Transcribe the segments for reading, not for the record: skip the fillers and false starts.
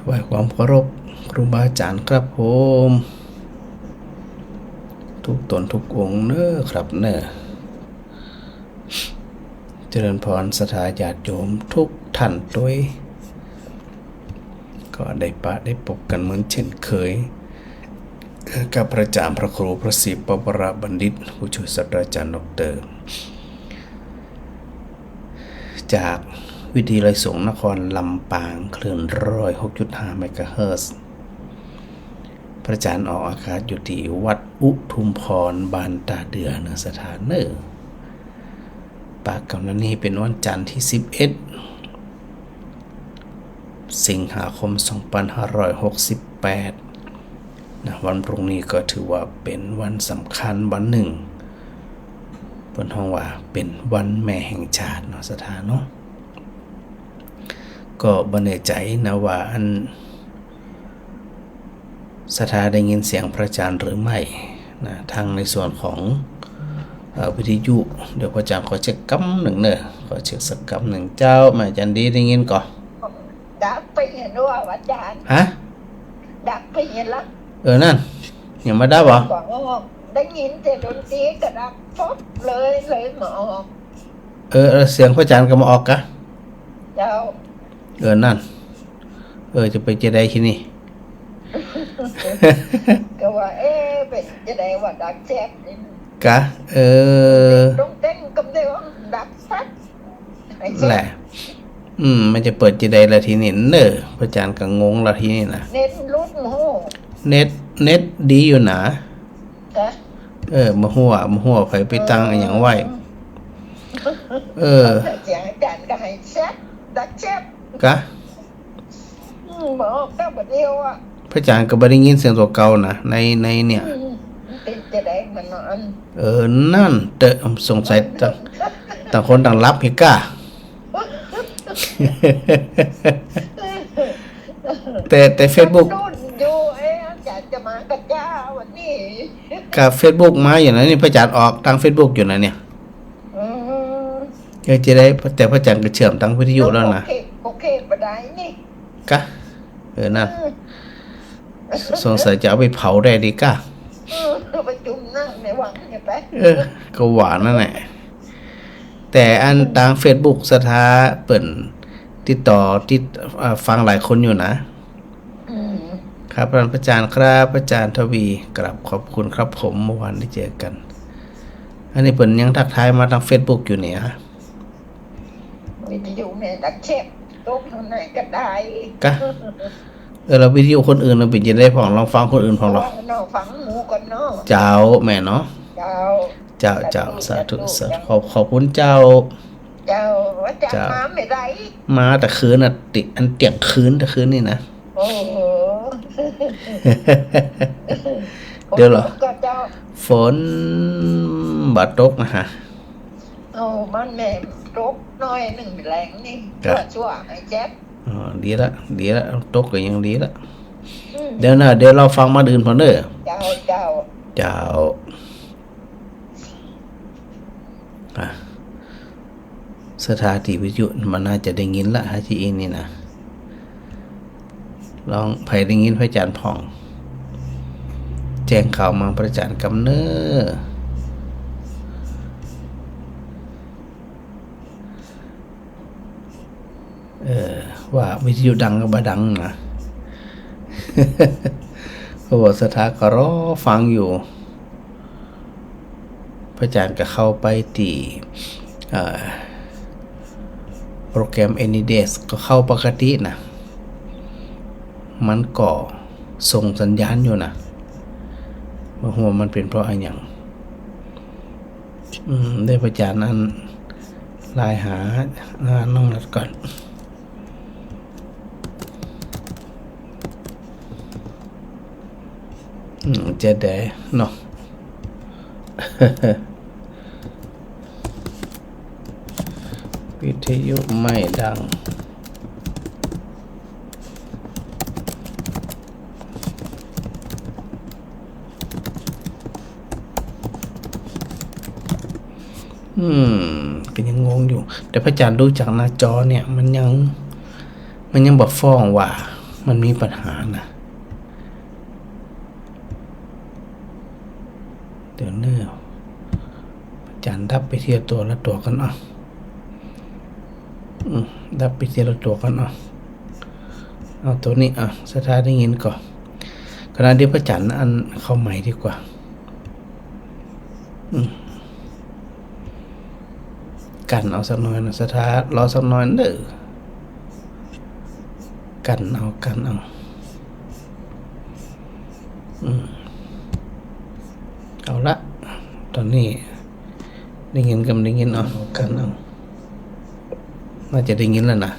ไหว้ความเคารพครูบาอาจารย์ครับผมทุกตนทุกองค์เน้อครับเน้อเจริญพรศรัทธาญาติโยมทุกท่านด้วยก็ได้ได้พบกันเหมือนเช่นเคยกับพระอาจารย์พระครูพระศรีปวรบัณฑิตผู้ช่วยศาสตราจารย์ดร.จากวิทยาลัยสงฆ์นครลำปางคลื่น106.5 เมกะเฮิรตซ์พระอาจารย์ออกอากาศอยู่ที่วัดอุทุมพรบานตาเดือเนื้อสถานเนอปากกำนันนี้เป็นวันจันทร์ที่11สิงหาคม2568นะวันพรุ่งนี้ก็ถือว่าเป็นวันสำคัญวันหนึ่งบนห้องว่าเป็นวันแม่แห่งชาติเนาะสถานเนาะก็บ่แน่ใจนะว่าอันสถาได้ยินเสียงพระอาจารย์หรือไม่นะทางในส่วนของวิทยุเดี๋ยวพระอาจารย์ขอเช็คกำหนึ่งเนอะขอเช็คสักกำหนึ่งเจ้าแม่อาจารย์ดีได้ยินก่อนดักไปเห็นว่าอาจารย์ฮะดักไปเห็นละนั่นยังมาได้บ่ได้ยินแต่ดนตรีก็ดักฟบเลยมาออกเสียงพระอาจารย์ก็มาออกกะเจ้านั่นจะไปจะได้ที่นี่ก็ว่าเป็นจะได้ว่าดักแจ๊บนี่กะต้องเต้นกับเดียวดักฟัดแหละมันจะเปิดจะได้ละทีนี้เนอะพระอาจารย์ก็งงละทีนี้นะเน็ตรุดโหเน็ตดีอยู่นะมาหัวไผไปตั้งอย่างไว้เสียงอาจารย์ก็ให้แซ่บดักแซ่บกะบอกก็บ่เดียวอ่ะพระอาจารย์ก็บ่ได้ยินเสียงตัวเก่านะในเนี่ยเป็นจะได้มันนอนนั่นสงสัยต่างคนต่างรับเฮก้าแต่ Facebook อยู่อาจารย์จะมากับเจ้าวันนี้กับ Facebook มาอย่างนั้นนี่พระอาจารย์ออกทาง Facebook อยู่นะเนี่ยจะได้แต่พระอาจารย์ก็เชื่อมทางวิทยุแล้วนะโอเคบ่ได้นี่กะนั่นสงสัยจะเอาไปเผาได้ดีกะไปจุ่มน้ำในวังเนี่ยไปก็หวานนั่นแหละแต่อันทาง Facebook สถาเปิ่นติดต่อฟังหลายคนอยู่นะครับพระอาจารย์ครับอาจารย์ทวีกราบขอบคุณครับผมเมื่อวานได้เจอกันอันนี้เปิ่นยังทักทายมาทาง Facebook อยู่เนี่ยวิทยุเนี่ยดักเชฟตรงทางไหนก็ได้กะเราวิทยุคนอื่นเราเป็นจะได้ผ่องลองฟังคนอื่นผ่องหรอฟังหมูก่อนเนาะเจ้าแม่เนาะเจ้าสาธุขอบคุณเจ้าว่าจะมาไม่ได้มาแต่คืนอันเตียงคืนแต่คืนนี่นะโอ้โหเดี๋ยวเหรอฝนบาดตกนะฮะมันแม่ตกน้อยหนึ่งแรงนี่ชั่วไอ้แจ๊บดีละตกก็ยังดีละเดี๋ยวเราฟังมาดื่นพอเนอะเจ้าสถานีวิทยุมันน่าจะได้ยินละฮะที่เองนี่นะลองไผได้ยินพระอาจารย์ผ่องแจ้งข่าวมาพระอาจารย์กำเนิดว่าวิทยุดังก็บ่ดังนะเพราะว่าสถาก็รอฟังอยู่พระอาจารย์ก็เข้าไปที่โปรแกรม AnyDesk ก็เข้าปกตินะมันก็ส่งสัญญาณอยู่นะว่าหัวมันเป็นเพราะอะไรอย่างได้พระอาจารย์นั้นไลน์หาน้องนัดก่อนจะได้เนาะวิทยุไม่ดังก็ยังงงอยู่แต่พระอาจารย์ดูจากหน้าจอเนี่ยมันยังบอกฟ้องว่า มันมีปัญหานะเดี๋ยวเนื้ออาจารย์ดับไปเทียตัวละตัวกันดับไปเทียละตัวกันเอาตัวนี้สถานได้ยินก่อนขณะเดียวพระจันทร์อันเข้าใหม่ดีกว่ากันเอาสักหน่อยนะสถานรอสักหน่อยเด้อกันเอาเอาละตอนนี้ได้ยินกับได้ยินเอากันเอาน่าจะได้ยินแล้วนะ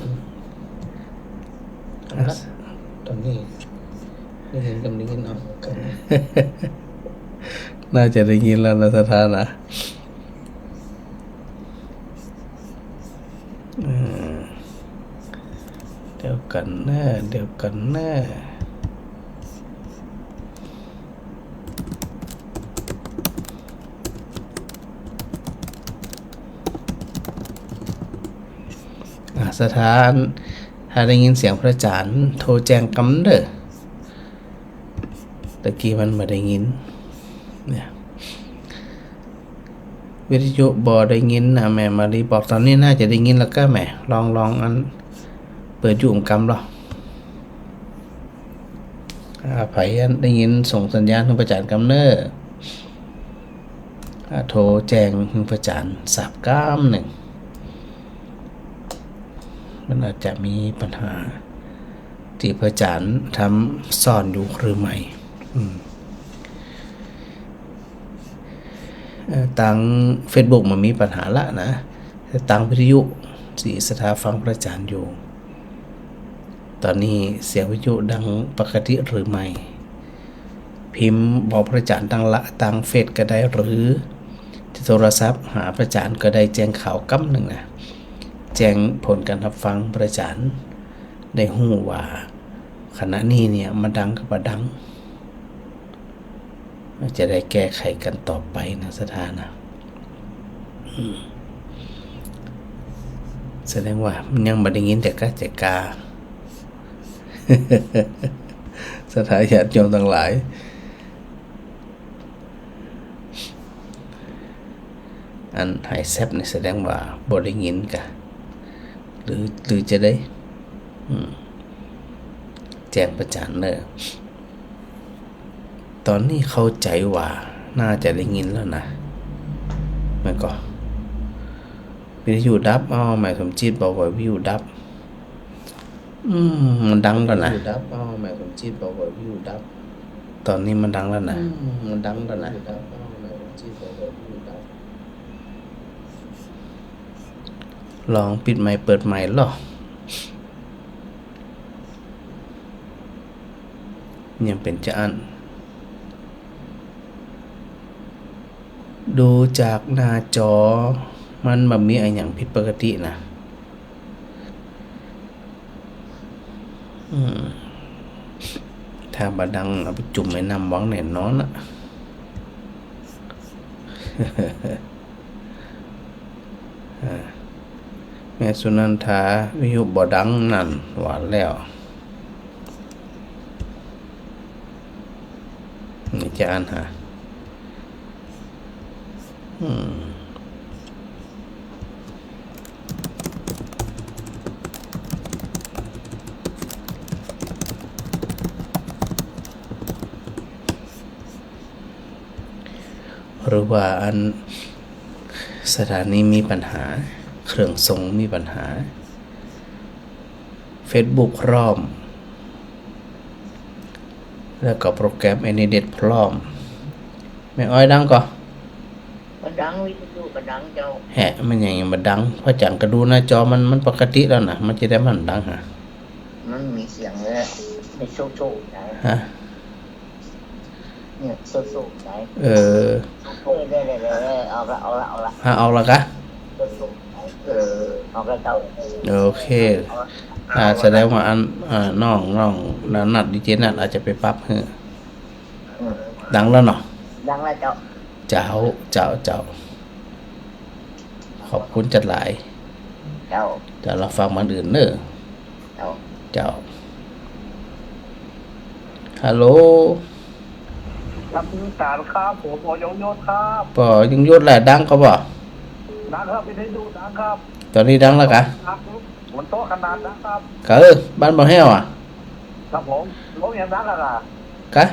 เอาละตอนนี้ได้ยินกับได้ยินเอากันน่าจะได้ยินแล้วนะสถานะเดี๋ยวกันแน่สถานถ้าได้ยินเสียงพระอาจารย์โทรแจ้งกำเด้อตะกี้มันไม่ได้ยินเนี่ยวิทยุบอได้ยินนะแม่มารีบอกตอนนี้น่าจะได้ยินแล้วก็แม่ลองอันเปิดอยู่กำหรอไผได้ยินส่งสัญญาณถึงพระอาจารย์กำเน้อโทรแจ้งถึงพระอาจารย์สับก้ามหนึ่งมันอาจจะมีปัญหาที่พระอาจารย์ทำซ่อนอยู่หรือไม่ตัง Facebook มันมีปัญหาละนะแต่ตังวิทยุสีสถาฟังพระอาจารย์อยู่ตอนนี้เสียงวิทยุดังปกติหรือไม่พิมพ์บอกพระอาจารย์ตังเฟซก็ได้หรือจะโทรศัพท์หาพระอาจารย์ก็ได้แจ้งข่าวกำหนึ่งนะแจ้งผลการรับฟังพระอาจารย์ได้หู้ว่าขณะนี้เนี่ยมาดังกับมาดังจะได้แก้ไขกันต่อไปนะสถานะแสดงว่ามันยังไม่ได้ยินแต่กา สถาญาติโยมทั้งหลายอันหายแซบนี่แสดงว่าบ่ได้ยินกะหรือจะได้แจ้งประจานเนอะตอนนี้เข้าใจว่าน่าจะได้ยินแล้วนะมันก็วิทยุดับหมายสมจิตบอกว่าวิวดับมันดังแล้วนะวิวดับหมายสมจิตบอกว่าวิวดับตอนนี้มันดังแล้วนะมันดังแล้วนะดับหมายสมจิตบอกว่าวิวดับลองปิดไมค์เปิดไมค์หรอยังเป็นจะอันดูจากหน้าจอมันแบบมีอะไรอย่างผิดปกตินะถ้าบาดังเอาไปจุ่มในน้ำวังแน่นอนอะ แม่สุนันทาวิยุบ่ดังนั่นหวานแล้วนี่จะอ่านหาหรือว่าอันสถานีมีปัญหาเครื่องส่งมีปัญหา Facebook พร้อมแล้วก็โปรแกรม AnyNet พร้อมแม่อ้อยดังก่อมันดังวิทยุก็ดังเจ้าแหะมันอย่างมันดังเพราะจังกระดูหน้าจอมันปกติแล้วนะมันจะได้มันดังมันมีเสียงเลยไม่โชว์ได้เนี่ยโชว์ได้เอาละกะเอาละเจ้าโอเคแสดงว่าอันน้องนัดดีเจนัดอาจจะไปปรับให้ดังแล้วเนาะดังแล้วเจ้าขอบคุณจัดหลายเจ้าเราฟังมันอื่นเนอะเจ้า ฮัลโหลครับคุณสารครับผมปอยงยศครับ ปอยังยศแหละดังเขาบ่นะครับวิทยุนะครับ ตอนนี้ดังแล้วกะครับมันโต๊ะขนาดนะครับกะบ้านบ่แห้วอ่ะครับผมรถอย่างนั้นล่ะกะ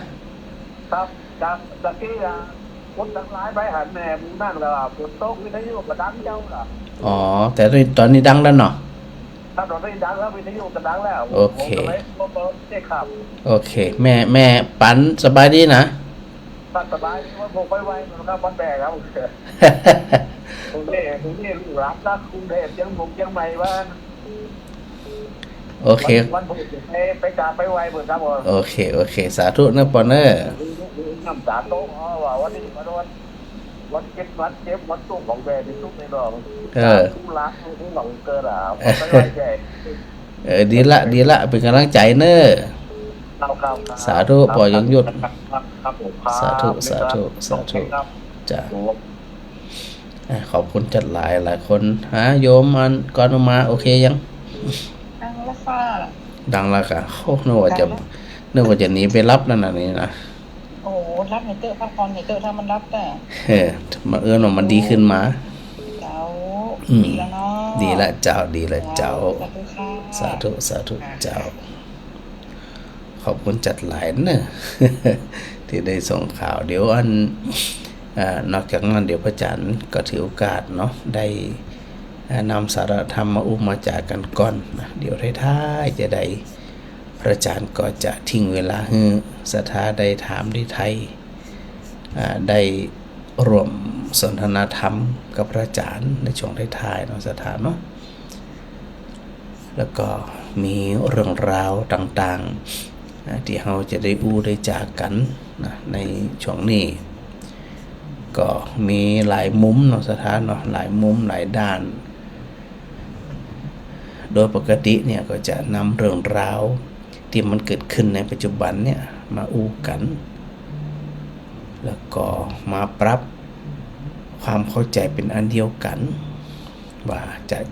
ครับจากตะกี้คนทั้งหลายไปหันแหนมึงนั่งแล้วฝนตกวิทยุกระดังเจ้าล่ะอ๋อแต่ตอนนี้ดังแล้วเนาะถ้าตอนนี้ดังแล้ววิทยุกระดังแล้วโอเคผมเลยได้ครับโอเคแม่ปันสบายดีนะสบายว่าผมไปไวนะครับวันแบกครับกรุงเทพลูกหลานรักกรุงเทพยังผมยังใหม่บ้านโอเควันผมไปกราบไปไวเหมือนครับผมโอเคสาธุนะปอนเนอร์น้ำตาโต๊ะว่าวันนี้วันเก็บวันตู้ของแบรนด์ที่ทุกในดอกทุกร้านทุกหลังเกิดไม่ไว้ใจดีละเป็นกำลังใจเนอสาธุปล่อยยังหยุดสาธุจ้ะขอบคุณจัดหลายคนโยมมันก่อนมาโอเคยังดังละฟ้าดังละกะโอ้นึกว่าจะหนีไปรับนั่นน่ะนี่นะโอ้รับในเตอร์พักผ่อนในเตอร์ถ้ามันรับแต่มาว่ามันดีขึ้นมาเจ้าดีแล้วเนาะดีละเจ้าสาธุเจ้าขอบคุณจัดหลายเนอะที่ได้ส่งข่าวเดี๋ยวนอกจากนั้นเดี๋ยวพระอาจารย์ก็ถือโอกาสเนาะได้นำสารธรรมมามาจากกันก่อนนะเดี๋ยวท้ายจะได้พระอาจารย์ก็จะทิ้งเวลาให้ศรัทธาได้ถามได้ไทยได้รวมสนทนาธรรมกับพระอาจารย์ในช่วงท้ายๆเนาะศรัทธาเนาะแล้วก็มีเรื่องราวต่างๆที่เราจะได้ได้จากกันนะในช่วงนี้ก็มีหลายมุมเนาะสถานเนาะหลายมุมหลายด้านโดยปกติเนี่ยก็จะนำเรื่องราวที่มันเกิดขึ้นในปัจจุบันเนี่ยมากันแล้วก็มาปรับความเข้าใจเป็นอันเดียวกันว่า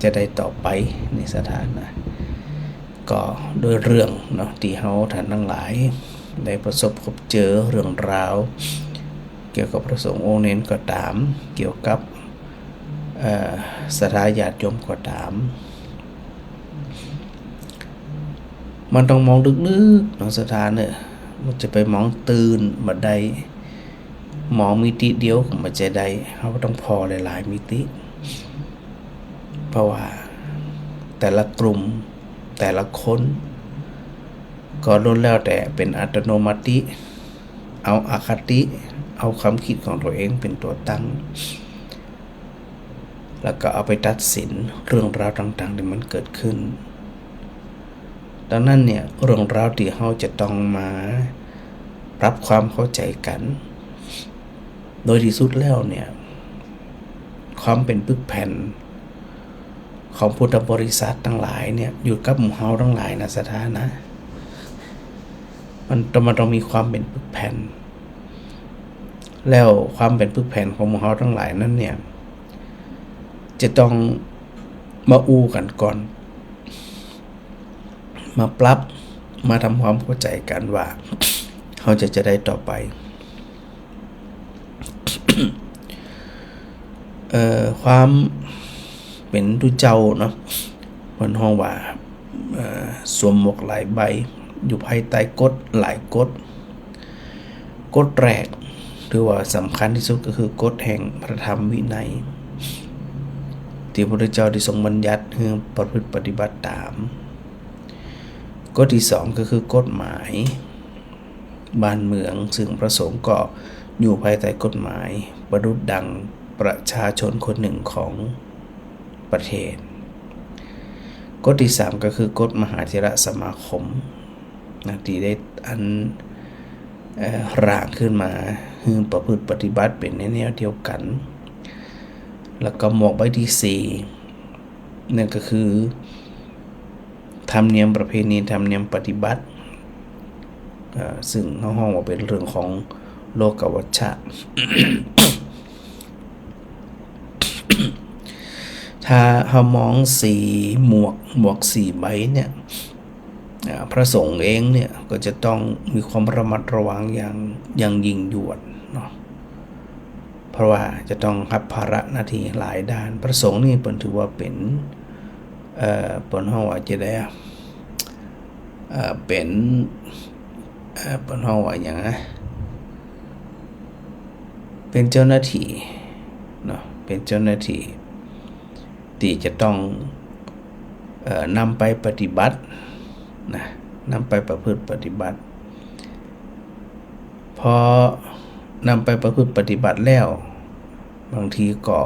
จะได้ต่อไปในสถานะก็โดยเรื่องเนาะที่เฮาท่านทั้งหลายได้ประสบพบเจอเรื่องราวเกี่ยวกับพระสงฆ์องค์เน้นก็ตามเกี่ยวกับศรัทธาญาติโยมก็ตามมันต้องมองลึกๆเนาะศรัทธาเนี่ยมันจะไปมองตื่นบัดใดมองมิติเดียวก็มันจะได้เฮาต้องพอหลายๆมิติเพราะว่าแต่ละกลุ่มแต่ละคนก็ล้วนแล้วแต่เป็นอัตโนมัติเอาอคติเอาความคิดของตัวเองเป็นตัวตั้งแล้วก็เอาไปตัดสินเรื่องราวต่างๆที่มันเกิดขึ้นดังนั้นเนี่ยเรื่องราวที่เราจะต้องมาปรับความเข้าใจกันโดยที่สุดแล้วเนี่ยความเป็นปึกแผ่นของพุทธบริษัททั้งหลายเนี่ยอยู่กับหมู่เฮาทั้งหลายนะสถานะมันต้องมีความเป็นปึกแผ่นแล้วความเป็นปึกแผ่นของหมู่เฮาทั้งหลายนั้นเนี่ยจะต้องมากันก่อนมาปรับมาทำความเข้าใจกันว่าเขาจะได้ต่อไป ความเป็นตุเจ้าเนาะมันห้องว่าสวมหมวกหลายใบอยู่ภายใต้กฎหลายกฎแรกถือว่าสำคัญที่สุดก็คือกฎแห่งพระธรรมวินัยที่พระพุทธเจ้าได้ทรงบัญญัติให้ประพฤติปฏิบัติตามกฎที่สองก็คือกฎหมายบ้านเมืองซึ่งประสงค์ก็อยู่ภายใต้กฎหมายประดุจดังประชาชนคนหนึ่งของประเทศกฎที่สามก็คือกฎมหาเถรสมาคมนะที่ได้ร่างขึ้นมาให้ประพฤติปฏิบัติเป็นในแนวเดียวกันแล้วก็หมวกใบที่สี่นั่นก็คือธรรมเนียมประเพณีธรรมเนียมปฏิบัติซึ่งห้องว่าเป็นเรื่องของโลกวัชชะ ถ้าเรามองสีหมวก4ใบเนี่ย พระสงฆ์เองเนี่ยก็จะต้องมีความระมัดระวังอย่างยิ่งยวดเนาะเพราะว่าจะต้องรับภาระหน้าที่หลายด้านพระสงฆ์นี่เป็นถือว่าเป็นเปิ้นเฮาว่าจะได้เป็นเปิ้นเฮาว่าหยังเป็นเจ้าหน้าที่เนาะเป็นเจ้าหน้าที่ที่จะต้องนำไปปฏิบัตินะนำไปประพฤติปฏิบัติพอนำไปประพฤติปฏิบัติแล้วบางทีก็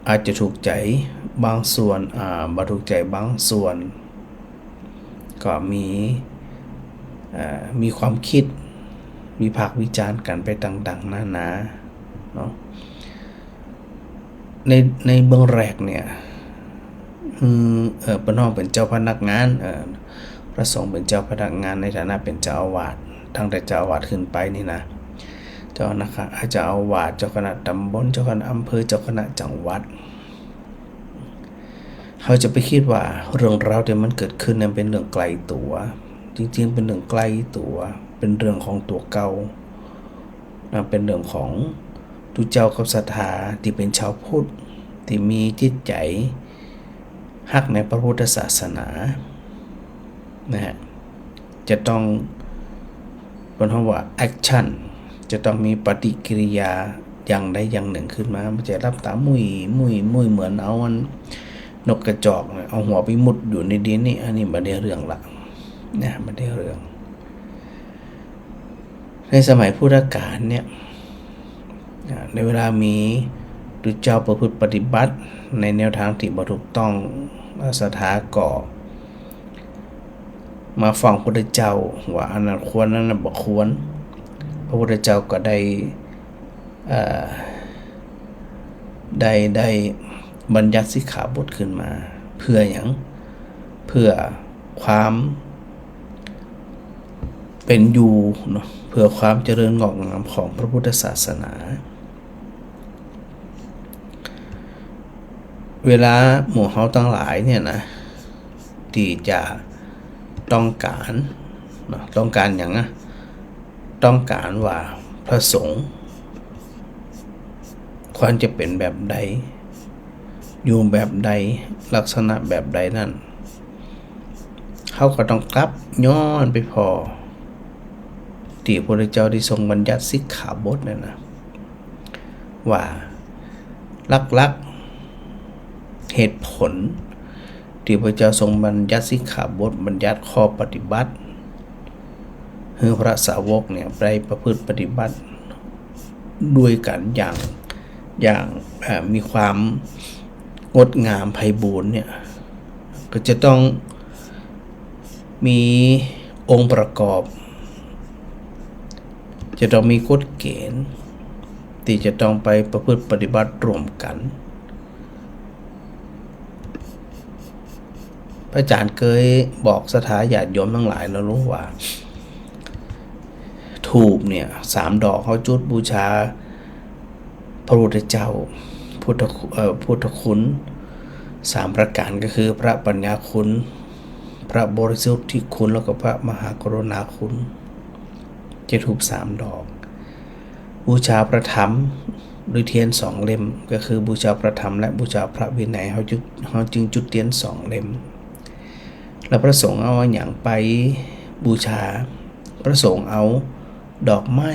อาจจะถูกใจบางส่วนบ่ถูกใจบางส่วนก็มีความคิดวิพากษ์วิจารณ์กันไปต่างๆนานาเนาะในเบื้องแรกเนี่ยปนองเป็นเจ้าพนักงานพระสงฆ์เป็นเจ้าพนักงานในฐานะเป็นเจ้าอาวาสตั้งแต่เจ้าอาวาสขึ้นไปนี่นะเจ้านะคะอาจจะเอาวาดเจ้าคณะตำบลเจ้าคณะอำเภอเจ้าคณะจังหวัดเขาจะไปคิดว่าเรื่องราวที่มันเกิดขึ้นนั้นเป็นเรื่องไกลตัวจริงๆเป็นเรื่องไกลตัวเป็นเรื่องของตัวเก่าเป็นเรื่องของทุกเจ้ากับศรัทธาที่เป็นชาวพุทธที่มีจิตใจฮักในพระพุทธศาสนานะฮะจะต้องเป็นคำว่าแอคชั่นจะต้องมีปฏิกิริยาอย่างใดอย่างหนึ่งขึ้นมามันจะรับตามุยเหมือนเอานกกระจอกเอาหัวไปมุดอยู่ในดินนี่อันนี้ไม่ได้เรื่องละนะไม่ได้เรื่องในสมัยพุทธกาลเนี่ยในเวลามีดุจเจ้าประพฤติปฏิบัติในแนวทางที่บ่ถูกต้องศรัทธาก็มาฟังพระพุทธเจ้าว่าอันนั้นควรนั้นบ่ควรพระพุทธเจ้าก็ได้บัญญัติสิกขาบทขึ้นมาเพื่ออย่างเพื่อความเป็นอยู่เนาะเพื่อความเจริญงอกงามของพระพุทธศาสนาเวลาหมู่เฮาทั้งหลายเนี่ยนะที่จะต้องการอย่างต้องการว่าพระสงฆ์ควรจะเป็นแบบใดอยู่แบบใดลักษณะแบบใดนั่นเขาก็ต้องกลับย้อนไปพอที่พระพุทธเจ้าได้ทรงบัญญัติสิกขาบทเนี่ยนะว่าลักเหตุผลที่พระเจ้าทรงบัญญัติสิกขาบทบัญญัติข้อปฏิบัติให้พระสาวกเนี่ยไปประพฤติปฏิบัติด้วยกันอย่างมีความงดงามไพบูลย์เนี่ยก็จะต้องมีองค์ประกอบจะต้องมีกฎเกณฑ์ที่จะต้องไปประพฤติปฏิบัติร่วมกันพระอาจารย์เคยบอกศรัทธาญาติโยมทั้งหลายเรารู้ว่าธูปเนี่ย3 ดอกเขาจุดบูชาพระพุทธเจ้าพุทธคุณ3 ประการก็คือพระปัญญาคุณพระบริสุทธิคุณแล้วก็พระมหากรุณาคุณจะธูป3 ดอกบูชาพระธรรมด้วยเทียน2 เล่มก็คือบูชาพระธรรมและบูชาพระวินัยเขาจึงจุดเทียน2 เล่มแล้วพระสงฆ์เอาอย่างไปบูชาพระสงฆ์เอาดอกไม้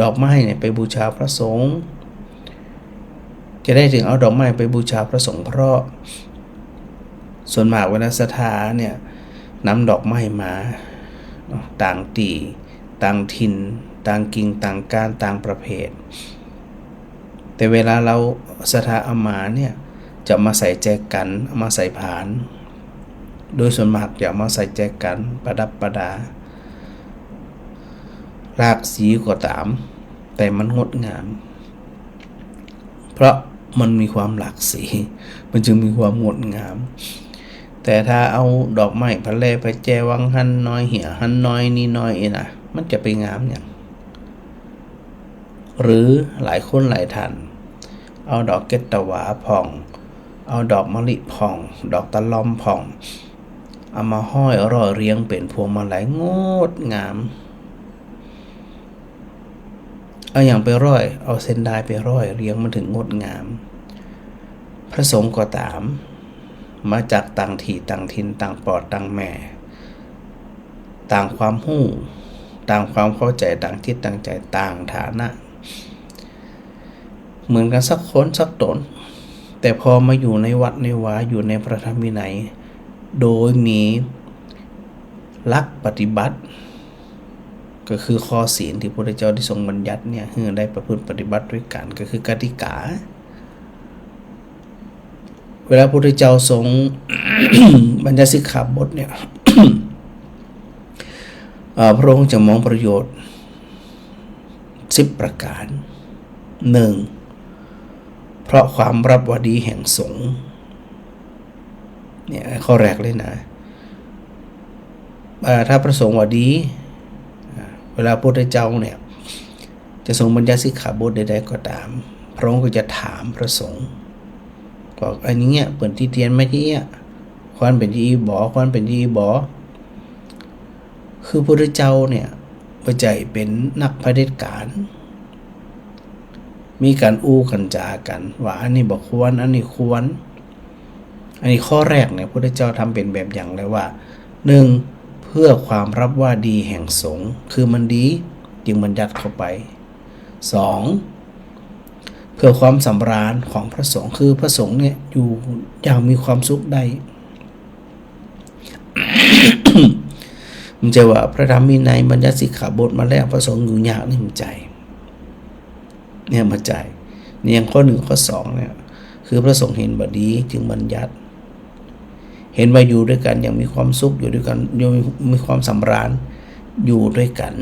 ดอกไม้เนี่ยไปบูชาพระสงฆ์จะได้ถึงเอาดอกไม้ไปบูชาพระสงฆ์เพราะส่วนมากเวลาศรัทธาเนี่ยนำดอกไม้มาต่างตีต่างถิ่นต่างกิ่งต่างการต่างประเภทแต่เวลาเราศรัทธาเอามาเนี่ยจะมาใส่แจกันเอามาใส่ผานโดยส่วนมากจะมาใส่แจกันประดับประดารากสีก็ตามแต่มันงดงามเพราะมันมีความหลากสีมันจึงมีความงดงามแต่ถ้าเอาดอกไม้พะเลไปแจวังหันน้อยเหี่ยหันน้อยนี่น้อยนะมันจะไปงามอย่างหรือหลายคนหลายท่านเอาดอกเกตตวาผ่อง เอาดอกมะลิผ่องดอกตะลอมผ่องเอามาห้อยร้อยเรียงเป็นพวงมาลัยงดงามเอาอย่างไปร้อยเอาเส้นได้ไปร้อยเรียงมันถึงงดงามพระสงฆ์ก็ตามมาจากต่างที่ต่างถิ่นต่างปอดต่างแม่ต่างความหู้ต่างความเข้าใจต่างจิตต่างใจต่างฐานะเหมือนกันสักคนสักตนแต่พอมาอยู่ในวัดในวาอยู่ในพระธรรมวินัยโดยมีหลักปฏิบัติก็คือข้อศีลที่พระพุทธเจ้าได้ทรงบัญญัติเนี่ยให้ได้ประพฤติปฏิบัติด้วยกันก็คือกติกาเวลาพระพุทธเจ้าทรง บัญญัติสิกขาบทเนี่ย พระองค์จะมองประโยชน์10ประการ 1. เพราะความรับว่าดีแห่งสงฆ์เนี่ยข้อแรกเลยนะถ้าประสงค์ว่าดีเวลาพระพุทธเจ้าเนี่ยจะทรงบัญญัติสิกขาบทใดๆก็ตามพระองค์ก็จะถามพระสงฆ์บอกอันนี้เนี่ยเปิดที่เทียนไม่ที่เนี่ยควรเป็นที่บ่ควรเป็นที่บ่คือพระพุทธเจ้าเนี่ยปัจจัยเป็นนักเผด็จการมีการอู้กันจากันว่าอันนี้บอกควรอันนี้ควรอันนี้ข้อแรกเนี่ยพระพุทธเจ้าทำเป็นแบบอย่างเลยว่า 1. เพื่อความรับว่าดีแห่งสงฆ์คือมันดีจึงบัญญัติเข้าไป 2. เพื่อความสำราญของพระสงฆ์คือพระสงฆ์เนี่ยอยู่อย่างมีความสุขได้ มันจะว่าพระธรรมวินัยบัญญัติสิกขาบทมาแล้วพระสงฆ์อยู่ยากนี่มันใจเนี่ยมาใจเนี่ยอย่างข้อ1ข้อ2เนี่ยคือพระสงฆ์เห็นบ่ดีจึงบัญญัติเห็นว่าอยู่ด้วยกันอย่างมีความสุขอยู่ด้วยกันยังมีความสำราญอยู่ด้วยกัน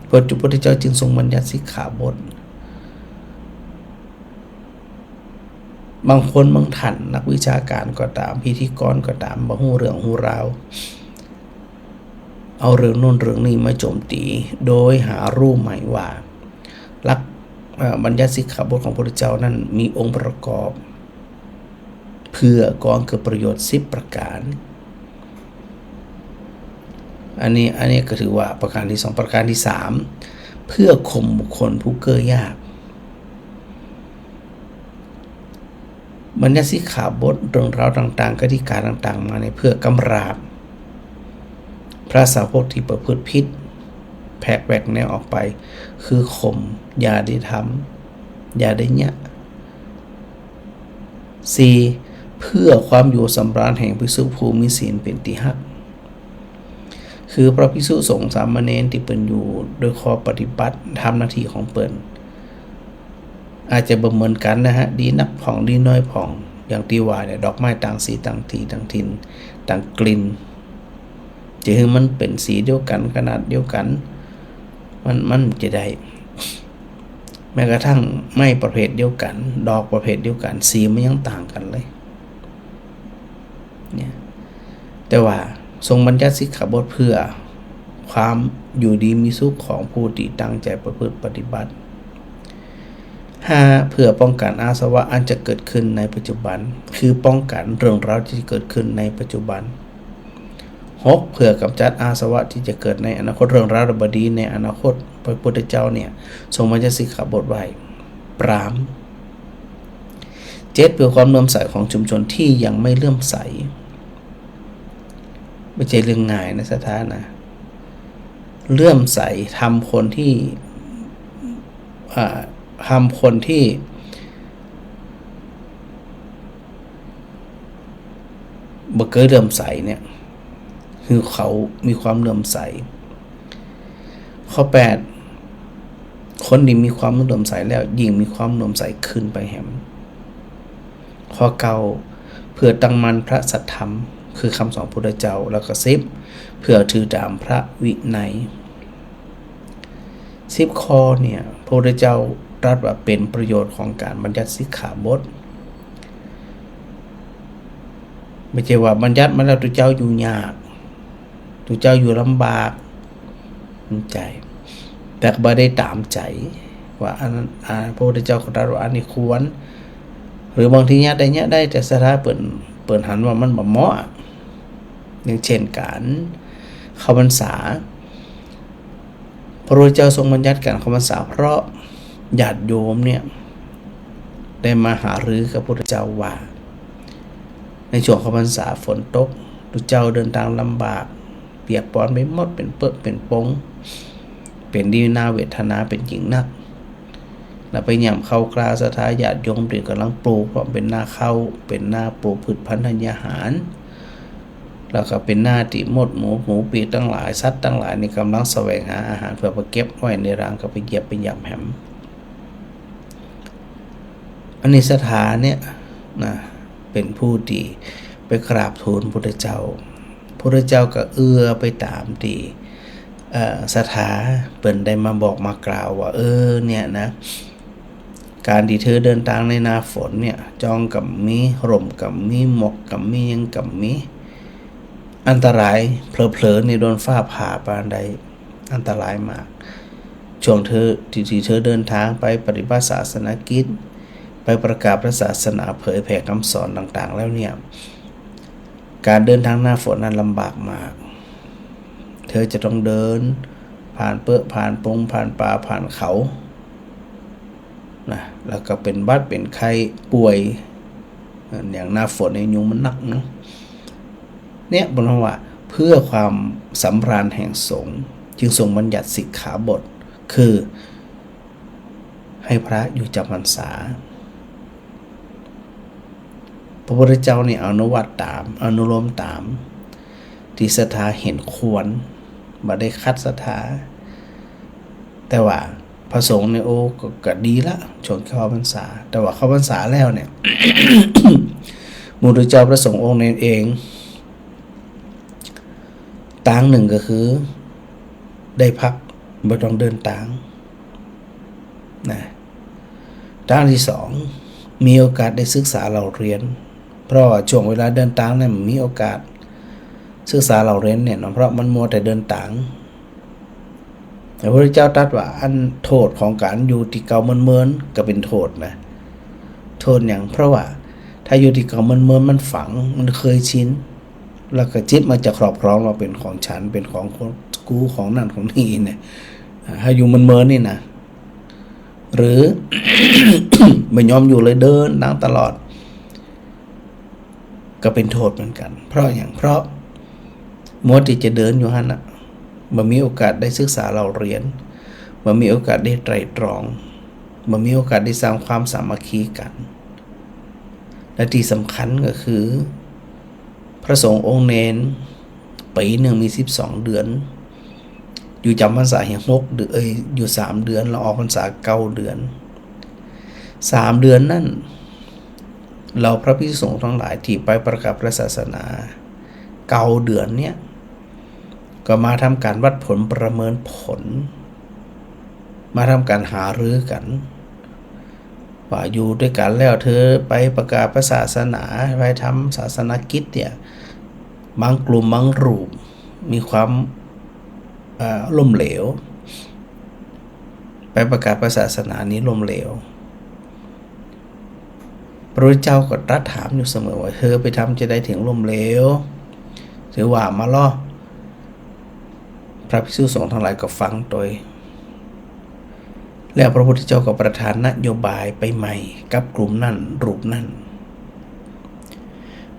พระพุทธเจ้าจึงทรงบัญญัติสิกขาบทบางคนบางท่านนักวิชาการก็ตามพิธีกรก็ตามบ่ฮู้เรื่องฮู้ราวเอาเรื่องโน้นเรื่องนี้มาโจมตีโดยหารู้ใหม่ว่าหลักบัญญัติสิกขาบทของพระพุทธเจ้านั้นมีองค์ประกอบเพื่อก่อเกิดประโยชน์10ประการอันนี้ก็ถือว่าประการที่2ประการที่3เพื่อข่มบุคคลผู้เก้อยากบัญญัติสิกขาบทเรื่องราวต่างๆกติกาต่างๆมาในเพื่อกำราบพระสาวกที่ประพฤติผิดแผกแหวกแนวออกไปคือข่มอย่าได้ทำอย่าได้เนี่ย 4. เพื่อความอยู่สำราญแห่งภิกษุผู้มีศีลเป็นที่ฮักคือพระภิกษุสงฆ์สามเณรที่เป็นอยู่โดยข้อปฏิบัติทำหน้าที่ของเปิ้นอาจจะบ่เหมือนกันนะฮะดีนักผ่องดีน้อยผ่องอย่างที่ว่าเนี่ยดอกไม้ต่างสีต่างทีต่างถิ่นต่างกลิ่นจะให้มันเป็นสีเดียวกันขนาดเดียวกันมันจะได้แม้กระทั่งไม้ประเภทเดียวกันดอกประเภทเดียวกันสีมันยังต่างกันเลยเนี่ยแต่ว่าทรงบัญญัติสิกขาบทเพื่อความอยู่ดีมีสุขของผู้ที่ตั้งใจประพฤติปฏิบัติ 5. เพื่อป้องกันอาสวะอันจะเกิดขึ้นในปัจจุบันคือป้องกันเรื่องราวที่เกิดขึ้นในปัจจุบัน 6. เพื่อกำจัดอาสวะที่จะเกิดในอนาคตเรื่องราวบดีในอนาคตพระพุทธเจ้าเนี่ยทรงบัญญัติสิกขาบทไว้ปราม 7. เพื่อความเลื่อมใสของชุมชนที่ยังไม่เลื่อมใสไม่ใช่เรื่องง่ายนะสถานะเลื่อมใสทำคนที่บ่เคยเลื่อมใสเนี่ยคือเขามีความเลื่อมใสข้อ 8 คนที่มีความเลื่อมใสแล้วยิ่งมีความเลื่อมใสขึ้นไปแหมข้อ 9 เพื่อตั้งมั่นพระสัทธรรมคือคำสอนพระพุทธเจ้าแล้วก็10เพื่อถือตามพระวินัย10ข้อเนี่ยพระพุทธเจ้าตรัสว่าเป็นประโยชน์ของการบัญญัติสิกขาบทไม่ใช่ว่าบัญญัติมาแล้วตัวเจ้าอยู่ยากตัวเจ้าอยู่ลำบากใจแต่ก็บ่ได้ตามใจว่าอันนั้นพระพุทธเจ้าตรัสว่าอันนี้ควร หรือบางทีญาติได้แต่สถาเปิดหันว่ามันบ่เหมาะอย่างเช่นการเข้าพรรษาพระพุทธเจ้าทรงบัญญัติการเข้าพรรษาเพราะญาติโยมเนี่ยได้มาหารือกับพระพุทธเจ้าว่าในช่วงเข้าพรรษาฝนตกพระเจ้าเดินทางลำบากเปียกปอนไปหมดเป็นเปื้อนเป็นปงเป็นดีนาเวทนาเป็นจริงนักแล้วไปย่ำเข้ากลาสถาญาติโยมที่กำลังปลูกเพราะเป็นหน้าเข้าเป็นหน้าปลูกพืชพันธุ์ธัญญาหารแล้วก็เป็นหน้าที่หมูปีตั้งหลายสัตว์ตั้งหลายนี่กำลังแสวงหาอาหารเพื่อไปเก็บไว้ในรังก็ไปเหยียบไปย่ำแหมอันนี้สถานเนี่ยนะเป็นผู้ที่ไปกราบทูลพุทธเจ้าพุทธเจ้าก็เอื้อไปตามที่สถาเปิ่นได้มาบอกมากล่าวว่าเนี่ยนะการที่เธอเดินทางในหน้าฝนเนี่ยจองกับมีร่มกับมีหมอกกับมียังกับมีอันตรายเผลอๆในโดนฟ้าผ่าปานใดอันตรายมากช่วงเธอที่เธอเดินทางไปปฏิบัติศาสนกิจไปประกาศพระศาสนาเผยแผ่คำสอนต่างๆแล้วเนี่ยการเดินทางหน้าฝนนั้นลำบากมากเธอจะต้องเดินผ่านเปื้อผ่านปงผ่านป่าผ่านเขานะแล้วก็เป็นบัดเป็นไข้ป่วยอย่างหน้าฝนในยุงมันหนักเนาะเนี่ยบอกว่าเพื่อความสำราญแห่งสงฆ์จึงทรงบัญญัติสิกขาบทคือให้พระอยู่จำพรรษาพระพุทธเจ้านี่อนุวัตตามอนุโลมตามที่ศรัทธาเห็นควรบ่ได้คัดศรัทธาแต่ว่าพระสงฆ์เนี่ยก็ดีละช่วงเข้าพรรษาแต่ว่าเข้าพรรษาแล้วเนี่ย หมู่เจ้าพระสงฆ์องค์เองต่างหนึ่งก็คือได้พักบ่ต้องเดินต่างนะต่างที่สองมีโอกาสได้ศึกษาเราเรียนเพราะช่วงเวลาเดินต่างเนี่ยมีโอกาสศึกษาเราเรียนเนี่ยเพราะมันมัวแต่เดินต่างพระพุทธเจ้าตรัสว่าอันโทษของการอยู่ที่เก่าเมินๆก็เป็นโทษนะโทษอย่างเพราะว่าถ้าอยู่ที่เก่าเมินๆมันฝังมันเคยชินแล้วก็จิตมันจะครอบครองเราเป็นของฉันเป็นของกูของนั่นของนี่เนี่ยถ้าอยู่เมินๆนี่นะหรือ ไม่ยอมอยู่เลยเดินนั่งตลอดก็เป็นโทษเหมือนกันเพราะมัวที่จะเดินอยู่หั่นน่ะบ่มีโอกาสได้ศึกษาเราเรียนบ่มีโอกาสได้ไตร่ตรองบ่มีโอกาสได้สร้างความสามัคคีกันและที่สำคัญก็คือพระสงฆ์องค์เนนปีหนึ่งมี12เดือนอยู่จำพรรษาอย่าง6เดือนอยู่3เดือนแล้วออกพรรษา9เดือน3เดือนนั่นเราพระภิกษุสงฆ์ทั้งหลายที่ไปประกาศพระศาสนา9เดือนเนี่ยก็มาทำการวัดผลประเมินผลมาทำการหารือกันว่าอยู่ด้วยกันแล้วเธอไปประกาศพระศาสนาไปทำศาสนกิจเนี่ยบางกลุ่มบางรูปมีความล้มเหลวไปประกาศพระศาสนานี้ล้มเหลวพระพุทธเจ้าก็ตรัสถามอยู่เสมอว่าเธอไปทำจะได้ถึงล้มเหลวถือว่ามาล่อพระภิกษุสงฆ์ทั้งหลายก็ฟังโดยแล้วพระพุทธเจ้าก็ประทานนโยบายไปใหม่กับกลุ่มนั่นรูปนั่น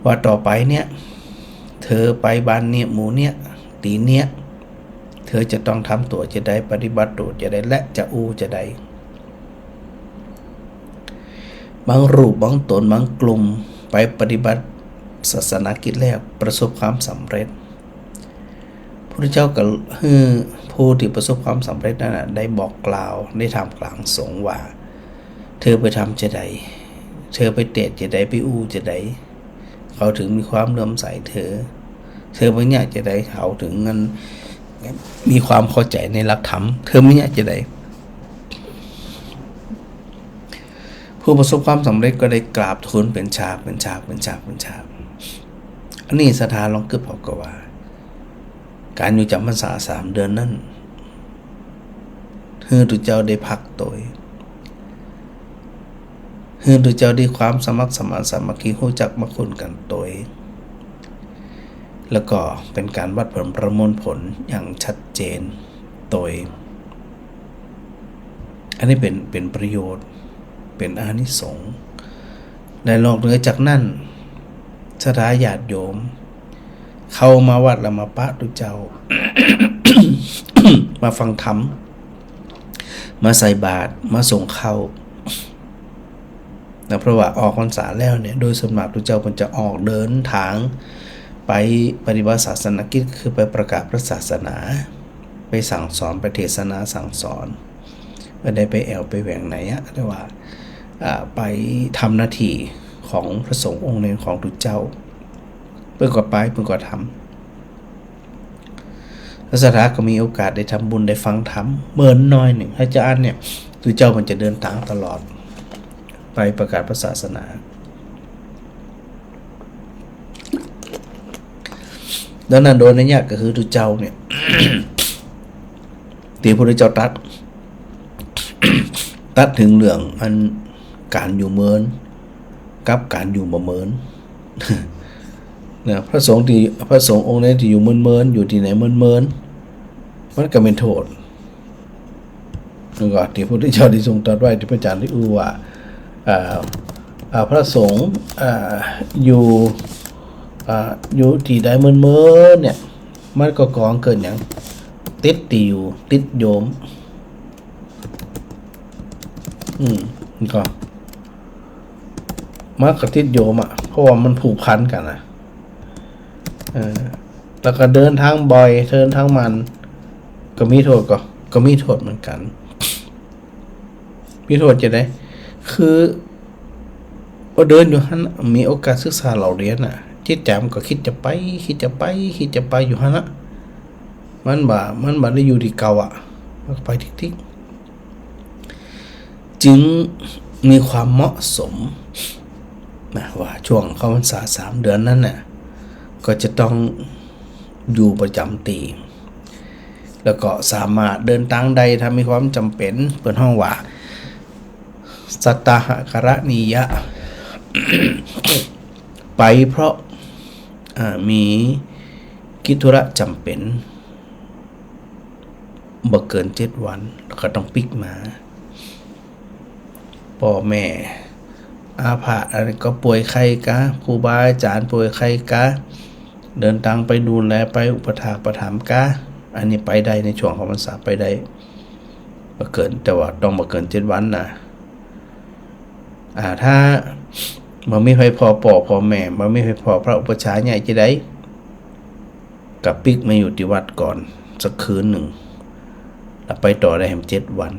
ว่าต่อไปเนี่ยเธอไปบ้านเนี่ยหมู่เนี่ยตีเนี่ยเธอจะต้องทำตัวจะได้ปฏิบัติตัวจะได้และจะจะได้บางรูปบางตนบางกลุ่มไปปฏิบัติศาสนกิจแล้วประสบความสำเร็จพระพุทธเจ้าก็ผู้ที่ประสบความสำเร็จนั้นได้บอกกล่าวได้ทำกลางสงฆ์ว่าเธอไปทำจะได้เธอไปเตะจะได้ไปจะได้เขาถึงมีความเลื่อมใสเธอไม่อยากจะได้เขาถึงงั้นมีความเข้าใจในหลักธรรมเธอไม่อยากจะได้ผู้ประสบความสำเร็จก็ได้กราบทูลเป็นฉากอันนี้สถานลองกึบออกก็ว่าการอยู่จำพรรษา3เดือนนั้นทุกเจ้าได้พักตัว ให้ดูเจ้าดีความสมัครสมานสามัคคีรู้จักมาคุณกันตัวเองแล้วก็เป็นการวัดผลประมวลผลอย่างชัดเจนตัวเองอันนี้เป็นประโยชน์เป็นอานิสงส์และนอกเหนือจากนั้นสถาญาติโยมเข้ามาวัดแล้วมาปะดูเจ้า มาฟังธรรมมาใส่บาตรมาส่งเข้านะเพราะว่าออกพรรษาแล้วเนี่ยโดยส่วนมากดูเจ้ามันจะออกเดินทางไปปฏิบัติศาสนกิจคือไปประกาศพระศาสนาไปสั่งสอนไปเทศนาสั่งสอนไม่ได้ไปแอวไปแหว่งไหนอะแต่ว่าไปทำหน้าที่ของพระสงฆ์องค์เนรของดูเจ้าเพื่อก่อไปเพื่อก่อทำพระสถาก็มีโอกาสได้ทำบุญได้ฟังธรรมเมื่อน้อยหนึ่งอาจารย์เนี่ยดูเจ้ามันจะเดินทางตลอดไปประกาศพระศาสนาดังนั้นโดยนัยยะก็คือดูเจ้าเนี่ย ที่พระพุทธเจ้าตัดถึงเรื่องอันการอยู่เมินกับการอยู่บ่เมิน นะพระสงฆ์องค์นี้ที่อยู่เมินอยู่ที่ไหนเมินมันก็เป็นโทษนึกว่าที่พระพุทธเจ้าได้ทรงตรัสไว้ที่พระอาจารย์ได้ว่าพระสงฆ์อยู่ที่ใดเมินเนี่ยมันก็ก่อเกิดอย่างติดติวติดโยมก็มากกับติดโยมเพราะว่ามันผูกพันกันแล้วก็เดินทางบ่อยเดินทางมันก็มีโทษก็มีโทษเหมือนกันมีโทษจะได้คือว่าเดินอยู่ฮั่นมีโอกาสศึกษาเราเรียนจิตใจมันก็คิดจะไปอยู่ฮั่นมันบ่ได้อยู่ที่เก่ามันก็ไปทิกจึงมีความเหมาะสมนะว่าช่วงเข้าพรรษา3 เดือนนั้นน่ะก็จะต้องอยู่ประจำตีแล้วก็สามารถเดินทางใดถ้ามีความจำเป็นเปิดห้องว่าสัตตหกรณียะ ไปเพราะมีกิจธุระจำเป็นบ่เกิน7 วันแล้วก็ต้องปิกมาพ่อแม่อาภาษอะไรก็ป่วยไข้กะครูบาอาจารย์ป่วยไข้กะเดินทางไปดูแลไปอุปถากประถมกะอันนี้ไปได้ในช่วงของพรรษาไปได้บ่เกินแต่ว่าต้องบ่เกิน7 วันนะถ้าบ่มีใครพอพ่อแม่บ่มีใครพอพระอุปัชฌาย์ใหญ่จะได้กับปิกมาอยู่ที่วัดก่อนสักคืนหนึ่งแล้วไปต่อได้แห่ง7 วัน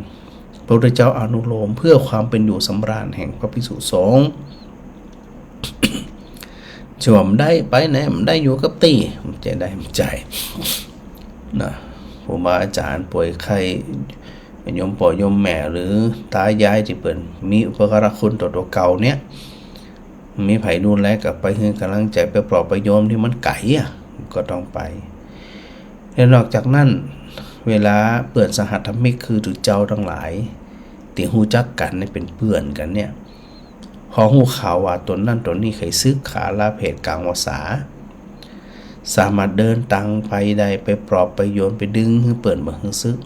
พระพุทธเจ้าอนุโลมเพื่อความเป็นอยู่สำราญแห่งพระภิกษุสงฆ์ ชวมได้ไปไหนมันได้อยู่กับตีมันจะได้มันใจนะครูบาอาจารย์ป่วยไข้โยมพ่อโยมแม่หรือตายายที่เปิ่นมีอุปการะคุณต่อตัวเก่าเนี่ยมีไผดูแลกับไปให้กำลังใจไปปลอบประโยมที่มันไก่ก็ต้องไปและนอกจากนั้นเวลาเปิดสหัสธรรมิกคือถือเจ้าทั้งหลายที่ฮู้จักกันเนี่ยเป็นเพื่อนกันเนี่ยพอฮู้ข่าวว่าตนนั่นตนนี้เคยซึกขาลาเพศกลางวาสาสามารถเดินตังไปได้ไปปลอบไปโยนไปดึงให้เปิดมาให้ซึก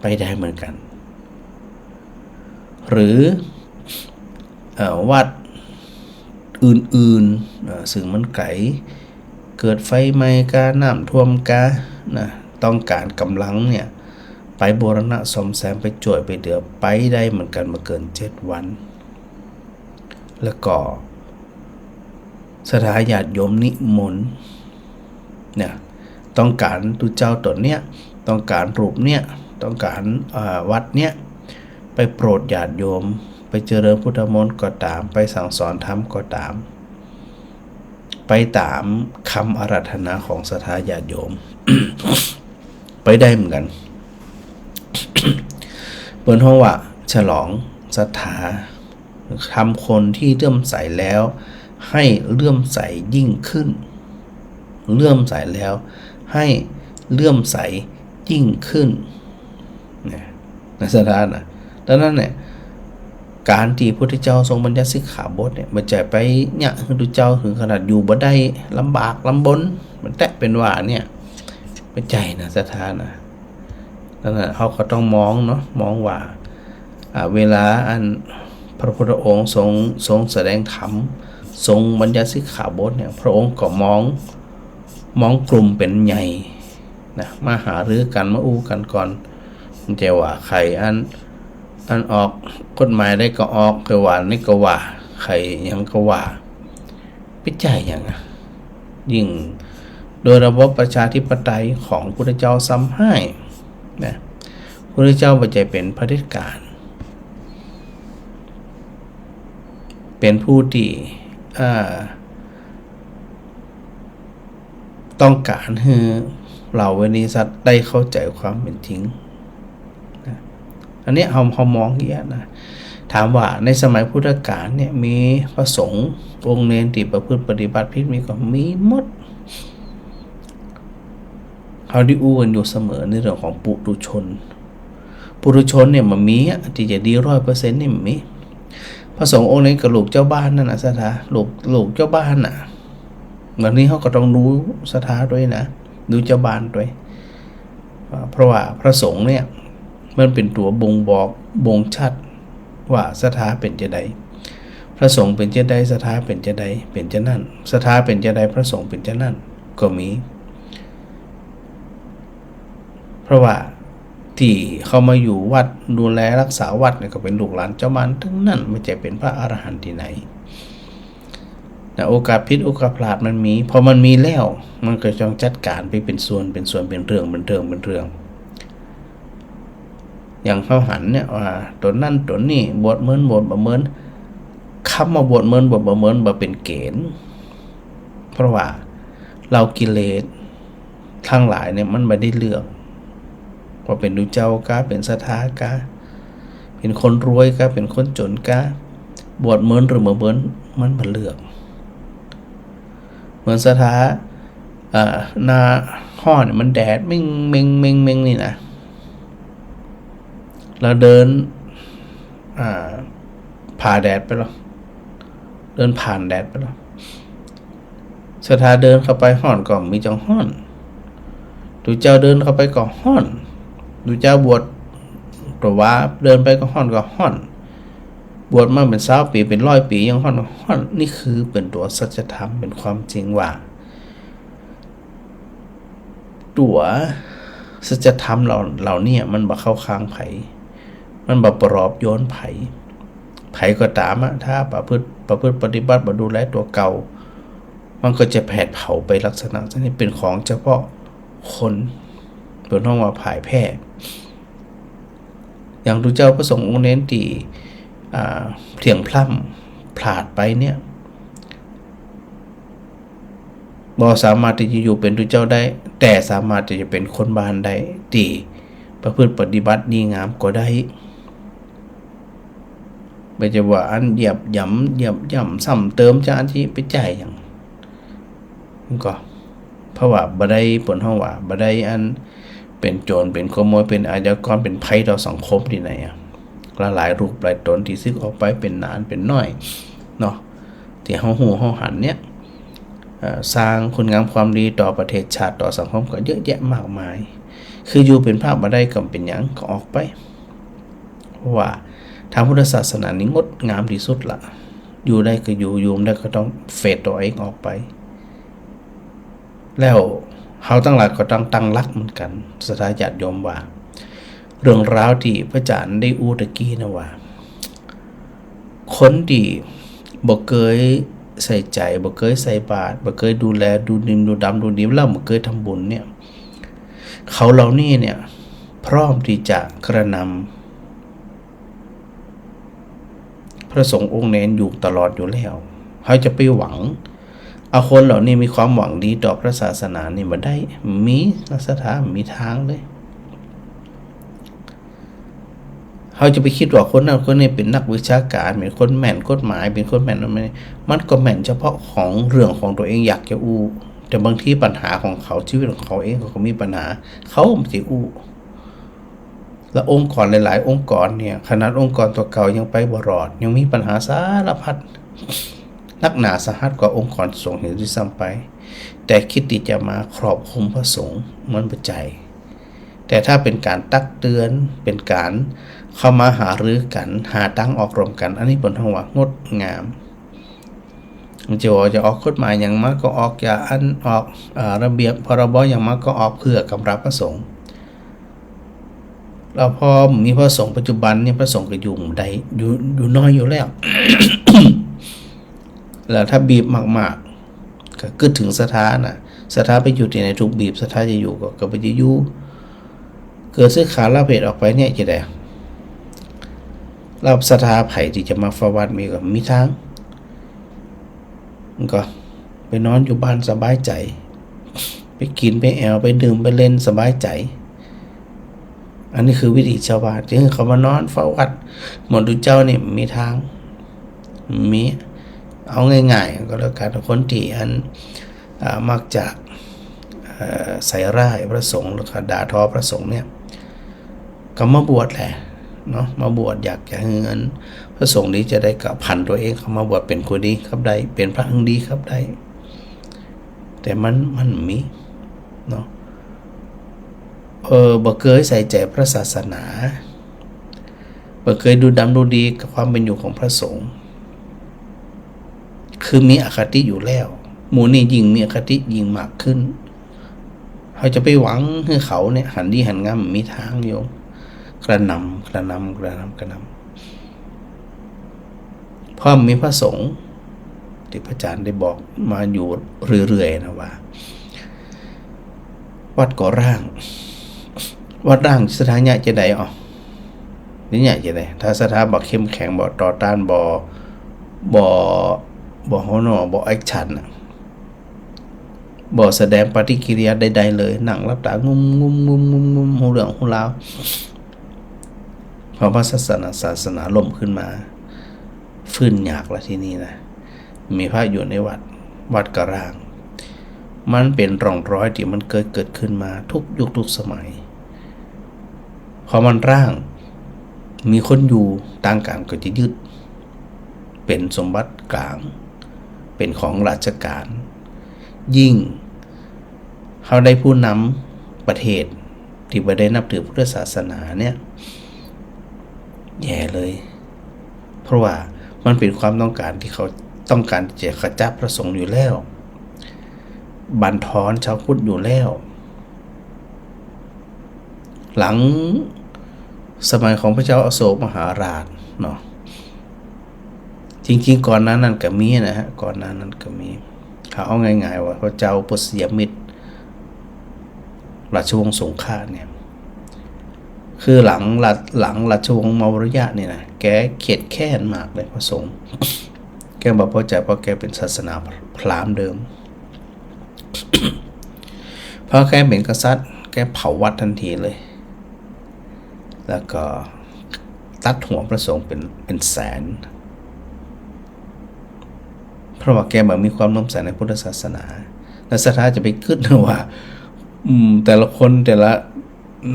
ไปได้เหมือนกันหรือวัดอื่นๆซึ่งมันไกลเกิดไฟไหม้กาน้ำท่วมกานะต้องการกำลังเนี่ยไปบูรณะซ่อมแซมไปจ่วยไปเดือไปได้เหมือนกันมาเกิน7 วันแล้วก็สถาญาติโยมนิมนต์เนี่ยต้องการตุเจ้าตนเนี่ยต้องการรูปเนี่ยต้องการวัดเนี่ยไปโปรดญาติโยมไปเจริญพุทธมนต์ก็ตามไปสั่งสอนธรรมก็ตามไปตามคำอาราธนาของสถาญาติโยม ไปได้เหมือนกัน เปิดห้องว่าฉลองศรัทธาทำคนที่เลื่อมใสแล้วให้เลื่อมใสยิ่งขึ้นเลื่อมใสแล้วให้เลื่อมใสยิ่งขึ้นเนี่ยในศรัทธานะดังนั้นเนี่ย การที่พระพุทธเจ้าทรงบัญญัติสิกขาบทเนี่ยมันจะไปเนี่ยคือพระเจ้าถึงขนาดอยู่บ่ได้ลำบากลำบนมันแตะเป็นว่าเนี่ยไม่ใจนะสถานะนั่นแหละเขาก็ต้องมองเนาะมองว่าเวลาอันพระพุทธองค์ทรงแสดงธรรมทรงบัญญัติสิกขาบทเนี่ยพระองค์ก็มองกลุ่มเป็นใหญ่นะมาหารือกันมาอู้กันก่อนมันจะว่าใครอันออกกฎหมายได้ก็ออกใครว่านี่ก็ว่าใครยังก็ว่าพิจารณาอย่างยิ่งโดยระบบประชาธิปไตยของพระพุทธเจ้าซ้ำให้นะพระพุทธเจ้าปัจจัยเป็นเผด็จการเป็นผู้ที่ต้องการให้เหล่าเวนิสัตได้เข้าใจความเป็นจริงนะอันนี้เขามองอย่างนี้นะถามว่าในสมัยพุทธกาลเนี่ยมีพระสงฆ์องค์เนรที่ประพฤติปฏิบัติผิดมีก็มีหมดเขาได้อู้กันอยู่เสมอในเรื่องของปุถุชนเนี่ยมันมีที่จะดี 100% นี่มันมีพระสงฆ์องค์นี้กับลูกเจ้าบ้านนั่นนะสถาลูกเจ้าบ้านน่ะวันนี้เขาก็ต้องรู้สถาด้วยนะดูเจ้าบ้านด้วยเพราะว่าพระสงฆ์เนี่ยมันเป็นตัวบ่งบอกบ่งชัดว่าสถาเป็นจะใดพระสงฆ์เป็นจะใดสถาเป็นจะใดเป็นจะนั่นสถาเป็นจะใดพระสงฆ์เป็นจะนั่นก็มีเพราะว่าที่เขามาอยู่วัดดูแลรักษาวัดเนี่ยก็เป็นลูกหลานเจ้าบ้านทั้งนั้นไม่ใช่เป็นพระอรหันต์ที่ไหนนะโอกาสผิดโอกาสพลาดมันมีพอมันมีแล้วมันก็ต้องจัดการไปเป็นส่วนเป็นเรื่องอย่างเขาหันเนี่ยว่าตัวนั่นตัวนี่บวชเมินบวชบ่เมินคำมาบวชเมินบวชบ่เมินบ่เป็นเกณฑ์เพราะว่าเรากิเลสทั้งหลายเนี่ยมันไม่ได้เลือกว่าเป็นดูเจ้ากาเป็นสถากาเป็นคนรวยกาเป็นคนจนกาบวชเมินหรือบ่เมินมันมาเลือกเหมือนสถาหน้าห้อเนี่ยมันแดดเม่งนี่นะเราเดินผ่าแดดไปหรอเดินผ่านแดดไปหรอสถาเดินเข้าไปห้อนก็มีจังห้อนดูเจ้าเดินเข้าไปก็ห้อนดูเจ้าบวชตัวว่าเดินไปก็ห้อนก็ห้อนบวชมาเป็น20 ปีเป็น100 ปียังห้อนนี่คือเป็นตัวสัจธรรมเป็นความจริงว่าตัวสัจธรรมเราเนี่ยมันบ่เข้าข้างไผมันบ่ปลอบโยนไผก็ตามถ้าประพฤติปฏิบัติบ่ดูแลตัวเก่ามันก็จะแผดเผาไปลักษณะนี้เป็นของเฉพาะคนเป็นห้องว่าผ่ายแพร่อย่างดูเจ้าพระสงฆ์องค์เน้นตีเถียงพล่ำผลาดไปเนี่ยบ่สามารถที่จะอยู่เป็นดูเจ้าได้แต่สามารถที่จะเป็นคนบ้านได้ตีประพฤติปฏิบัติดีงามก็ได้ไม่จะว่าอันเหยียบย่ำซ้ำเติมจานที่ไปจ่ายอย่างก็เพราะว่าบ่ได้ผลห้องว่าบ่ได้อันเป็นโจรเป็นขโมยเป็นอาชญากรเป็นภัยต่อสังคมที่ไหนหลายรูปหลายตนที่ซึกออกไปเป็นนานเป็นน้อยเนาะที่เฮาฮู้เฮาหันเนี่ยสร้างคุณงามความดีต่อประเทศชาติต่อสังคมก็เยอะแยะมากมายคืออยู่เป็นภาพบ่ได้ก็เป็นหยังก็ออกไปเพราะว่าทางพุทธศาสนานี้งดงามที่สุดละอยู่ได้ก็อยู่ไม่ได้ก็ต้องเฟดตัวเองออกไปแล้วเฮาทั้งหลายก็ต้องตั้งหลักเหมือนกันศรัทธาญาติโยมว่าเรื่องราวที่พระอาจารย์ได้อู้ตะกี้นะว่าคนที่บ่เคยใส่ใจบ่เคยใส่บาตรบ่เคยดูแลดูนิมดูดำดูดีแล้วบ่เคยทำบุญเนี่ยเขาเหล่านี้เนี่ยพร้อมที่จะกระนำพระสงฆ์องค์เน้นอยู่ตลอดอยู่แล้วเขาจะไปหวังเอาคนเหล่านี้มีความหวังดีต่อพระศาสนานี่มาได้มีลักษณะมีทางเลยเขาจะไปคิดว่าคนนั้นคนนี้เป็นนักวิชาการเป็นคนแม่นกฎหมายเป็นคนแม่นอะไรมันก็แม่นเฉพาะของเรื่องของตัวเองอยากจะอู้แต่บางทีปัญหาของเขาชีวิตของเขาเองเขามีปัญหาเขาไม่ได้อู้ และองค์กรหลายๆองค์กรเนี่ยขนาดองค์กรตัวเก่ายังไปบ่รอดยังมีปัญหาสารพัดนักหนาสาหัสกว่าองค์กรสงฆ์ที่ซ้ำไปแต่คิดที่จะมาครอบคุมพระสงฆ์มันปัจจัยแต่ถ้าเป็นการตักเตือนเป็นการเข้ามาหารือกันหาตั้งออกรวมกันอันนี้เป็นทางว่างดงามจะออกกฎหมายอย่างมากก็ออกอย่าอันออกระเบียบพรบอย่างมากก็ออกเพื่อกำรับพระสงฆ์เราพอมีพระสงฆ์ปัจจุบันเนี่ยพระสงฆ์ก็อยู่ได้อยู่น้อยอยู่แล้ว แล้วถ้าบีบมากๆก็กึดถึงสถานน่ะสถานไปอยู่ที่ไหนถูกบีบสถานจะอยู่ก็ไปจะอยู่เกิดซื้อขาลาเพศออกไปเนี่ยจะได้เราสถานไผ่ที่จะมาฟวัดมีทางก็ไปนอนอยู่บ้านสบายใจไปกินไปแอวไปดื่มไปเล่นสบายใจอันนี้คือวิถีชาวบ้านที่เขามานอนเฝ้าวัดหมดดูเจ้านี่มีทางมีเอาง่ายๆก็แล้วกันคนที่มักจะใส่ร้ายพระสงฆ์หรือด่าทอพระสงฆ์เนี่ยก็มาบวชแหละเนาะมาบวชอยากจะเงินพระสงฆ์นี้จะได้กับพันตัวเองเขามาบวชเป็นคนดีครับได้เป็นพระอังดีครับได้แต่มันมีเนาะบ่เคยใส่ใจพระศาสนาบ่เคยดูดำดูดีกับความเป็นอยู่ของพระสงฆ์คือมีอคติอยู่แล้วหมู่นี่ยิ่งมีอคติยิ่งมากขึ้นเขาจะไปหวังให้เขาเนี่ยหันดีหันงามมีทางโยมกระนำเพราะมีพระสงฆ์ที่พระอาจารย์ได้บอกมาอยู่เรื่อยๆนะว่าวัดก่อร่างสถานะจะได้นี่เนี่ยจะได้ถ้าสถาบักเข้มแข็งบ่ต่อต้านบ่โหนบ่แอคชั่นบ่แสดงปฏิกิริยาใดๆเลยนั่งรับตางุมหูเรื่องหูราวพอพระศาสนาล่มขึ้นมาฟื้นยากละที่นี่นะมีพระอยู่ในวัดกระร่างมันเป็นร่องรอยที่มันเกิดขึ้นมาทุกยุคทุกสมัยพอมันร่างมีคนอยู่ต่างกันก็จะยึดเป็นสมบัติกลางเป็นของราชการยิ่งเขาได้ผู้นำประเทศที่ไม่ได้นับถือพุทธศาสนาเนี่ยแย่เลยเพราะว่ามันเป็นความต้องการที่เขาต้องการจะขจัดพระสงฆ์อยู่แล้วบั่นทอนชาวพุทธอยู่แล้วหลังสมัยของพระเจ้าอโศกมหาราชเนาะจริงๆก่อนนั้นก็มีนะฮะก่อนนั้นก็มีเขาเอาง่ายๆว่าพระเจ้าปุษยมิตรราชวงศ์สงขลาเนี่ยคือหลังราชวงศ์มาวรยะเนี่ยนะแกเข็ดแค้นมากเลยพระสงฆ์แกบอกพอใจเพราะแกเป็นศาสนาพราหมณ์เดิม พอแกเป็นกษัตริย์แกเผาวัดทันทีเลยแล้วก็ตัดหัวพระสงฆ์เป็นแสนเพราะว่าแกแบบมีความน้อมใสในพุทธศาสนาและศรัทธาจะไปขึ้นว่าแต่ละคนแต่ละ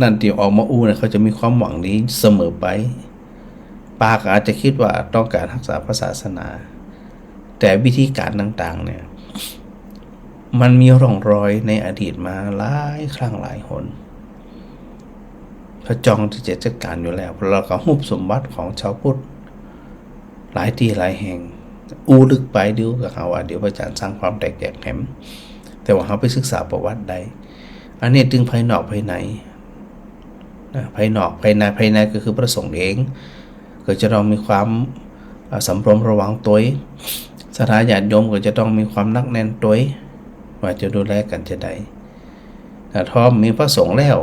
นั่นที่ออกมาอู้เนี่ยเขาจะมีความหวังนี้เสมอไปปากอาจจะคิดว่าต้องการรักษาพระศาสนาแต่วิธีการต่างๆเนี่ยมันมีร่องรอยในอดีตมาหลายครั้งหลายหนพระจองที่จะจัดการอยู่แล้วเราก็หุบสมบัติของชาวพุทธหลายที่หลายแห่งอู้ลึกไปเดี๋ยวกับเขาว่าเดี๋ยวพระอาจารย์สร้างความแตกแยกแหมแต่ว่าเขาไปศึกษาประวัติใดอันนี้ถึงภายนอกภายในภายนอกภายในก็คือพระสงฆ์เองก็จะต้องมีความสำรวมระวังตัวสถาญาติโยมก็จะต้องมีความนักแน่นตัวว่าจะดูแลกันจะได้แต่ถ้ามีพระสงฆ์แล้ว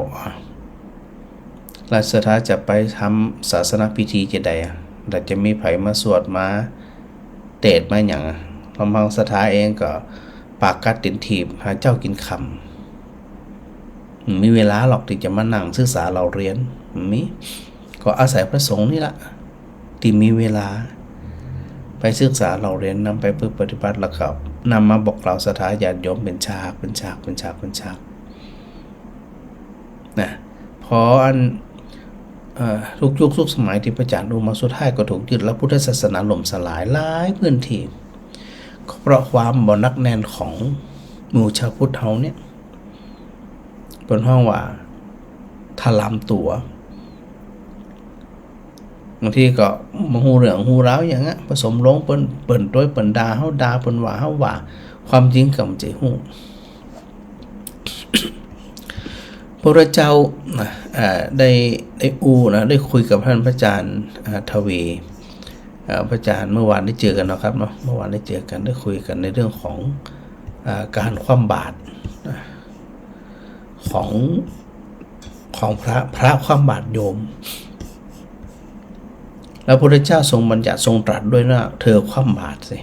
ราชสถาจะไปทำศาสนพิธีจะได้แต่จะมีไผมาสวดมาเตดมาอย่างลำพังสถาเองก็ปากกัดตินถีบหาเจ้ากินคำมีเวลาหรอกที่จะมานั่งศึกษาเราเรียนมีก็อาศัยพระสงฆ์นี่แหละที่มีเวลาไปศึกษาเราเรียนนำไปเพื่อปฏิบัติแล้วครับนำมาบอกกล่าวสถาญาติโยมเป็นฉากนะพอ ทุกยุคทุกสมัยที่พระจารย์ดูมาสุดท้ายก็ถูกยึดแล้วพุทธศาสนาล่มสลายหลายพื้นที่เพราะความบ่นักแน่นของหมู่ชาวพุทธเฮาเนี่ยเป็นห้องว่าถลำตัวบางทีก็มาหูเหลืองหูร้าวอย่างเงี้ยผสมลงเปิ่นด้วยเปิ่นดาเฮาดาเปิ่นว่าเฮาว่าความจริงกับใจหูพระเจ้าได้ได้คุยกับท่านพระอาจารย์ทวีพระอาจารย์เมื่อวานได้เจอกันนะครับเนาะเมื่อวานได้เจอกันได้คุยกันในเรื่องของการคว่ำบาตรของพระคว่ำบาตรโยมแล้วพระพุทธเจ้าทรงบัญญัติทรงตรัสด้วยนะเธอคว่ำบาตรสิ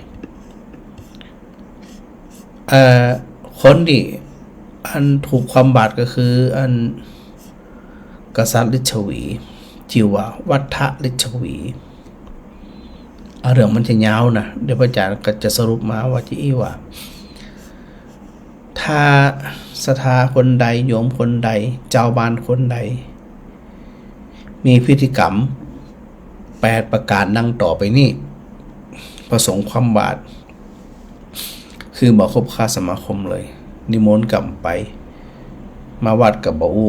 คนที่อันถูกความบาตรก็คืออันกษัตริย์ฤชวีจิวะวัฏะฤชวีเรื่องมันจะยาวนะเดี๋ยวพระอาจารย์ก็จะสรุปมาว่าที่ว่าถ้าศรัทธาคนใดโยมคนใดเจ้าบ้านคนใดมีพิธีกรรม8ประการดังต่อไปนี้ประสงค์ความบาตรคือบอกคบค้าสมาคมเลยนิมนต์กลับไปมาวัดกับบ่อุ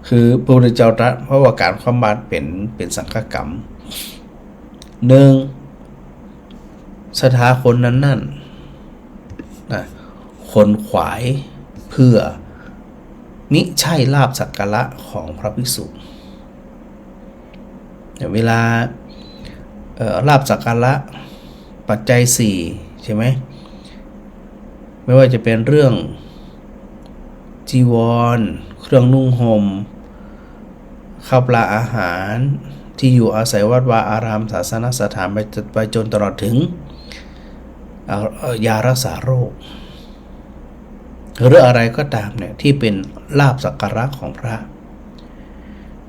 คือพระพุทธเจ้าตรัสเพราะว่าการความบาตรเป็นสังฆกรรม1ศรัทธาคนนั้นนะคนขวายเพื่อมิใช่ลาภสักการะของพระภิกษุเวลาลาภสักการะปัจจัย4ใช่ไหมไม่ว่าจะเป็นเรื่องจีวรเครื่องนุ่งห่มข้าวปลาอาหารที่อยู่อาศัยวัดวาอารามศาสนสถานไปจนตลอดถึงยารักษาโรคหรืออะไรก็ตามเนี่ยที่เป็นลาภสักการะของพระ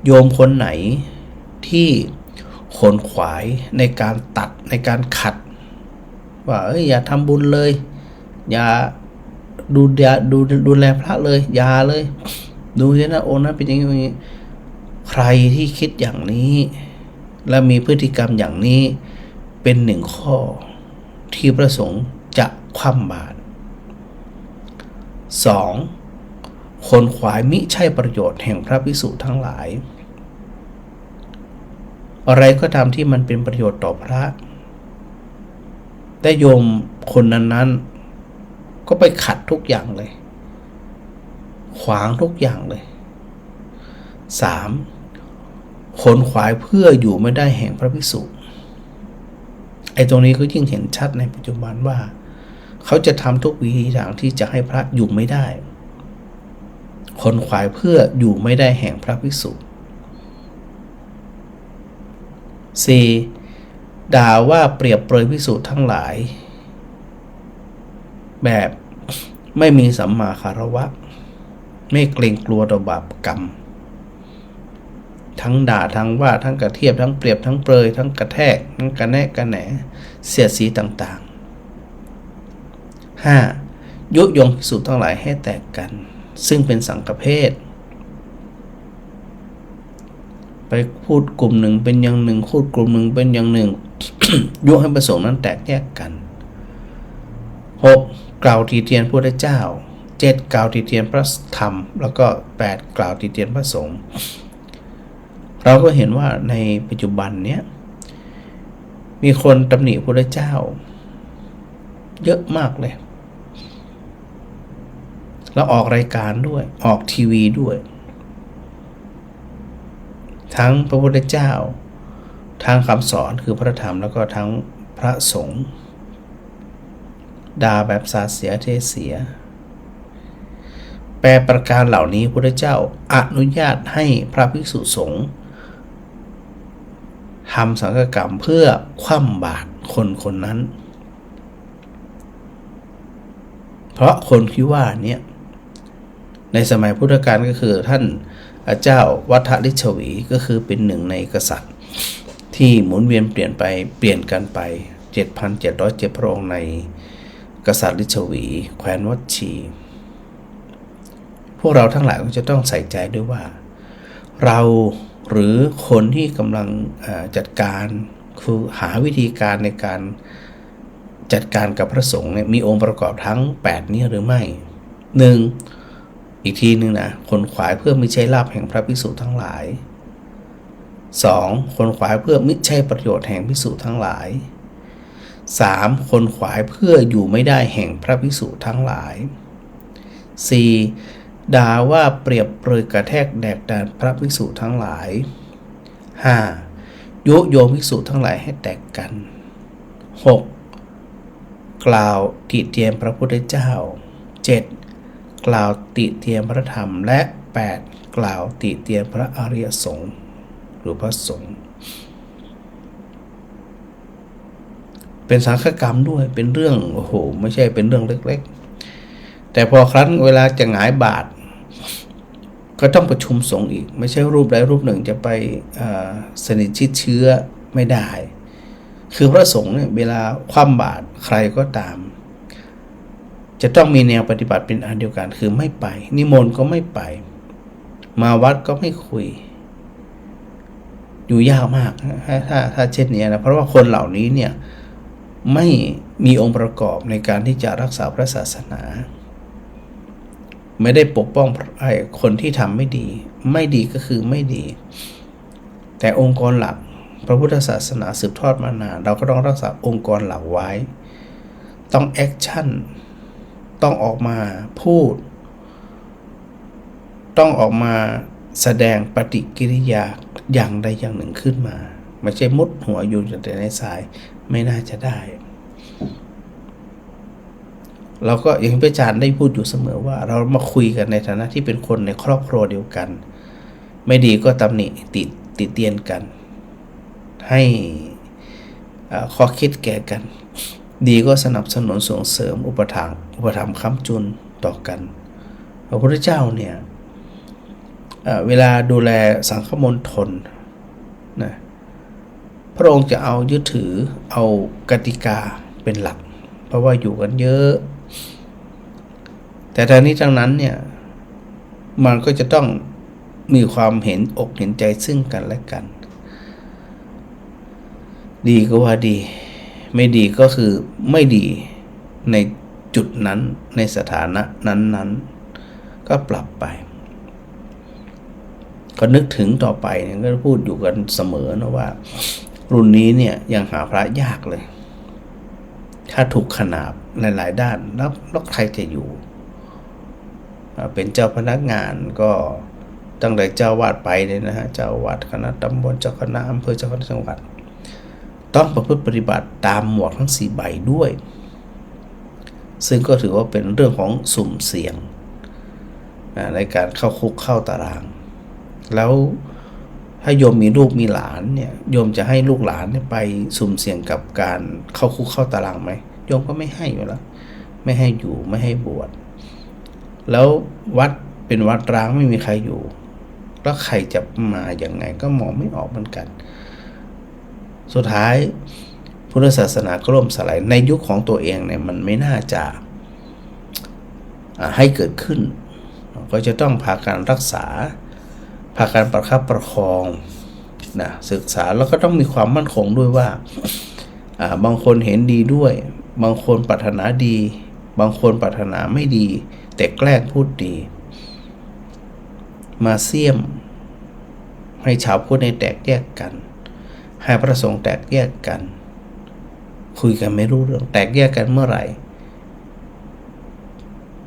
โยมคนไหนที่ขนขวายในการตัดในการขัดว่าอย่าทำบุญเลยอย่าดูแลพระเลยอย่าเลยดูสินะองค์นั้นเป็นอย่างนี้ใครที่คิดอย่างนี้และมีพฤติกรรมอย่างนี้เป็น1ข้อที่พระสงฆ์จะคว่ำบาตร 2. คนขวายมิใช่ประโยชน์แห่งพระภิกษุทั้งหลายอะไรก็ตามที่มันเป็นประโยชน์ต่อพระได้โยมคนนั้นก็ไปขัดทุกอย่างเลยขวางทุกอย่างเลย 3. คนขวายเพื่ออยู่ไม่ได้แห่งพระภิกษุตรงนี้ก็ยิ่งเห็นชัดในปัจจุบันว่าเขาจะทำทุกวิธีทางที่จะให้พระอยู่ไม่ได้คนขวายเพื่ออยู่ไม่ได้แห่งพระภิกษุ 4. ด่าว่าเปรียบเปรยภิกษุทั้งหลายแบบไม่มีสัมมาคารวะไม่เกรงกลัวต่อบาปกรรมทั้งด่าทั้งว่าทั้งกระเทียบทั้งเปรียบทั้งเปรยทั้งกระแทกทั้งกระแนะกระแหนเสียดสีต่างๆ 5. ยุยงภิกษุทั้งหลายให้แตกกันซึ่งเป็นสังฆเพศไปพูดกลุ่มหนึ่งเป็นอย่างหนึ่งพูดกลุ่มหนึ่งเป็นอย่างหนึ่ง ยุให้ประสงค์นั้นแตกแยกกัน 6. กล่าวตีเตียนพระพุทธเจ้า 7. กล่าวตีเตียนพระธรรมแล้วก็ 8. กล่าวตีเตียนพระสงฆ์เราก็เห็นว่าในปัจจุบันเนี้ยมีคนตำหนิพระพุทธเจ้าเยอะมากเลยแล้วออกรายการด้วยออกทีวีด้วยทั้งพระพุทธเจ้าทางคำสอนคือพระธรรมแล้วก็ทั้งพระสงฆ์ด่าแบบสาเสียเทเสียแปลประการเหล่านี้พระพุทธเจ้าอนุญาตให้พระภิกษุสงฆ์ทำสังฆกรรมเพื่อคว่ำบาตรคนนั้นเพราะคนที่ว่าเนี่ยในสมัยพุทธกาลก็คือท่านเจ้าวัฏฤชวีก็คือเป็นหนึ่งในกษัตริย์ที่หมุนเวียนเปลี่ยนกันไป 7,707 พระองค์ในกษัตริย์ฤชวีแคว้นวัชชีพวกเราทั้งหลายก็จะต้องใส่ใจด้วยว่า เราหรือคนที่กำลังจัดการคือหาวิธีการในการจัดการกับพระสงฆ์เนี่ยมีองค์ประกอบทั้ง8นี้หรือไม่1อีกทีนึงนะคนขวายเพื่อมิใช่ลาภแห่งพระภิกษุทั้งหลาย 2. คนขวายเพื่อมิใช่ประโยชน์แห่งภิกษุทั้งหลาย 3. คนขวายเพื่ออยู่ไม่ได้แห่งพระภิกษุทั้งหลาย 4. ด่าว่าเปรียบเปรยกระแทกแดกดานพระภิกษุทั้งหลาย 5. ยุโยงภิกษุทั้งหลายให้แตกกัน 6. กล่าวติเตียนพระพุทธเจ้า 7. กล่าวติเตียนพระธรรมและ 8. กล่าวติเตียนพระอริยสงฆ์หรือพระสงฆ์เป็นสังฆกรรมด้วยเป็นเรื่องโอ้โหไม่ใช่เป็นเรื่องเล็กๆแต่พอครั้นเวลาจะหงายบาตรก็ต้องประชุมสงฆ์อีกไม่ใช่รูปใดรูปหนึ่งจะไปสนิทชิดเชื้อไม่ได้คือพระสงฆ์เนี่ยเวลาคว่ำบาตรใครก็ตามจะต้องมีแนวปฏิบัติเป็นอันเดียวกันคือไม่ไปนิมนต์ก็ไม่ไปมาวัดก็ไม่คุยอยู่ยากมากถ้าเช่นนี้นะเพราะว่าคนเหล่านี้เนี่ยไม่มีองค์ประกอบในการที่จะรักษาพระศาสนาไม่ได้ปกป้องคนที่ทำไม่ดีก็คือไม่ดีแต่องค์กรหลักพระพุทธศาสนาสืบทอดมานานเราก็ต้องรักษาองค์กรหลักไว้ต้องแอคชั่นต้องออกมาพูดต้องออกมาแสดงปฏิกิริยาอย่างใดอย่างหนึ่งขึ้นมาไม่ใช่มุดหัวอยู่แต่ในสายไม่น่าจะได้เราก็อย่างที่อาจารย์ได้พูดอยู่เสมอว่าเรามาคุยกันในฐานะที่เป็นคนในครอบครัวเดียวกันไม่ดีก็ตำหนิติเตียนกันให้ข้อคิดแก่กันดีก็สนับสนุนส่งเสริมอุปถัมภ์ค้ำจุนต่อกันพระพุทธเจ้าเนี่ยเวลาดูแลสังฆมณฑลนะพระองค์จะเอายึดถือเอากติกาเป็นหลักเพราะว่าอยู่กันเยอะแต่ทั้งนี้ทั้งนั้นเนี่ยมันก็จะต้องมีความเห็นอกเห็นใจซึ่งกันและกันดีก็ว่าดีไม่ดีก็คือไม่ดีในจุดนั้นในสถานะนั้นๆก็ปรับไปก็นึกถึงต่อไปเนี่ยก็พูดอยู่กันเสมอนะว่ารุ่นนี้เนี่ยยังหาพระยากเลยถ้าถูกขนาบหลายๆด้านแล้วใครจะอยู่เป็นเจ้าพนักงานก็ตั้งแต่เจ้าวาดไปเลยนะฮะเจ้าวาดคณะตำบลเจ้าคณะอำเภอเจ้าคณะจังหวัดต้องประพฤติปฏิบัติตามหมวดทั้ง4ใบด้วยซึ่งก็ถือว่าเป็นเรื่องของสุ่มเสี่ยงในการเข้าคุกเข้าตารางแล้วถ้าโยมมีลูกมีหลานเนี่ยโยมจะให้ลูกหลานเนี่ยไปสุ่มเสี่ยงกับการเข้าคุกเข้าตารางไหมโยมก็ไม่ให้อยู่แล้วไม่ให้อยู่ไม่ให้บวชแล้ววัดเป็นวัดร้างไม่มีใครอยู่แล้วใครจะมาอย่างไงก็มองไม่ออกเหมือนกันสุดท้ายพุทธศาสนาก็ล่มสลายในยุคของตัวเองเนี่ยมันไม่น่าจะให้เกิดขึ้นก็จะต้องพาการรักษาพาการประคับประคองนะศึกษาแล้วก็ต้องมีความมั่นคงด้วยว่าบางคนเห็นดีด้วยบางคนปรารถนาดีบางคนปรารถนาไม่ดีแต่แกล้งพูดดีมาเสี่ยมให้ชาวพุทธในแตกแยกกันให้พระสงฆ์แตกแยกกันคุยกันไม่รู้เรื่องแตกแยกกันเมื่อไหร่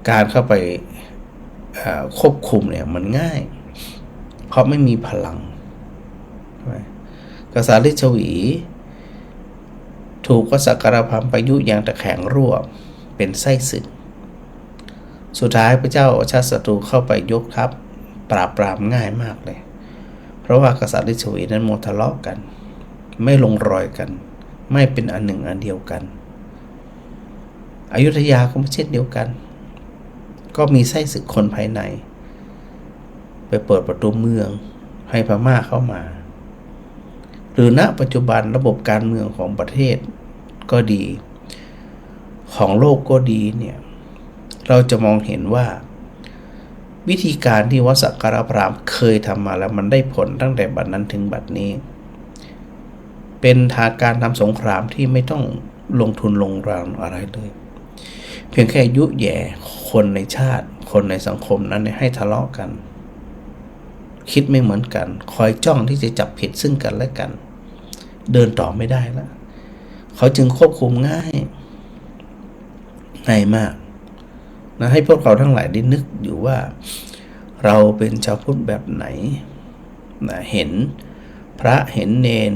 การเข้าไปควบคุมเนี่ยมันง่ายเพราะไม่มีพลังกษัตริย์ฤชวีถูกกษัตริย์กรพัมประยุอย่างตะแคงรั่วเป็นไส้ศึกสุดท้ายพระเจ้าชาติศัตรูเข้าไปยกทัพปราบปรามง่ายมากเลยเพราะว่ากษัตริย์ฤชวีนั้นมัวทะเลาะกันไม่ลงรอยกันไม่เป็นอันหนึ่งอันเดียวกันอยุธยาก็เช่นเดียวกันก็มีไส้ศึกคนภายในไปเปิดประตูเมืองให้พม่าเข้ามาหรือณปัจจุบันระบบการเมืองของประเทศก็ดีของโลกก็ดีเนี่ยเราจะมองเห็นว่า วิธีการที่วัดสักการะพราหมณ์เคยทำมาแล้วมันได้ผลตั้งแต่บัดนั้นถึงบัดนี้เป็นทางการทำสงครามที่ไม่ต้องลงทุนลงแรงอะไรเลยเพียงแค่ยุแย่คนในชาติคนในสังคมนั้นให้ทะเลาะกันคิดไม่เหมือนกันคอยจ้องที่จะจับผิดซึ่งกันและกันเดินต่อไม่ได้แล้วเขาจึงควบคุมง่ายมากนะให้พวกเราทั้งหลายได้นึกอยู่ว่าเราเป็นชาวพุทธแบบไหนนะเห็นพระเห็นเณร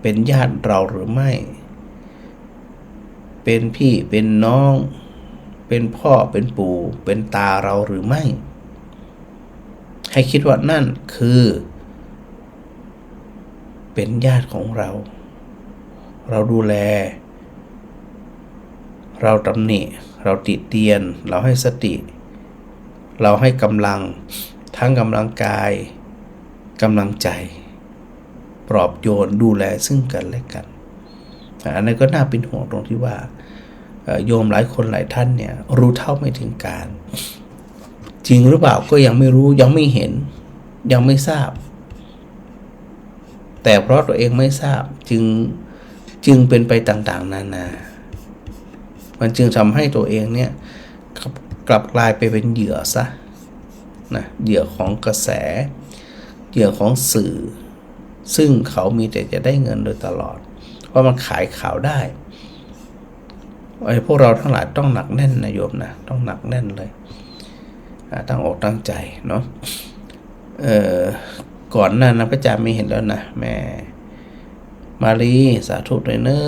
เป็นญาติเราหรือไม่เป็นพี่เป็นน้องเป็นพ่อเป็นปู่เป็นตาเราหรือไม่ให้คิดว่านั่นคือเป็นญาติของเราเราดูแลเราตำหนิเราติเตียนเราให้สติเราให้กำลังทั้งกำลังกายกำลังใจปลอบโยนดูแลซึ่งกันและกันอันนี้ก็น่าเป็นห่วงตรงที่ว่าโยมหลายคนหลายท่านเนี่ยรู้เท่าไม่ถึงการจริงหรือเปล่าก็ยังไม่รู้ยังไม่เห็นยังไม่ทราบแต่เพราะตัวเองไม่ทราบจึงเป็นไปต่างๆนานามันจึงทำให้ตัวเองเนี่ยกลับกลายไปเป็นเหยื่อซะนะเหยื่อของกระแสเหยื่อของสื่อซึ่งเขามีแต่จะได้เงินโดยตลอดเพราะมันขายข่าวได้พวกเราทั้งหลายต้องหนักแน่นนะโยมนะต้องหนักแน่นเลยตั้งอกตั้งใจเนาะก่อนหน้านั้นพระอาจารย์ไม่เห็นแล้วนะแม่มาลีสาธุด้วยเนอ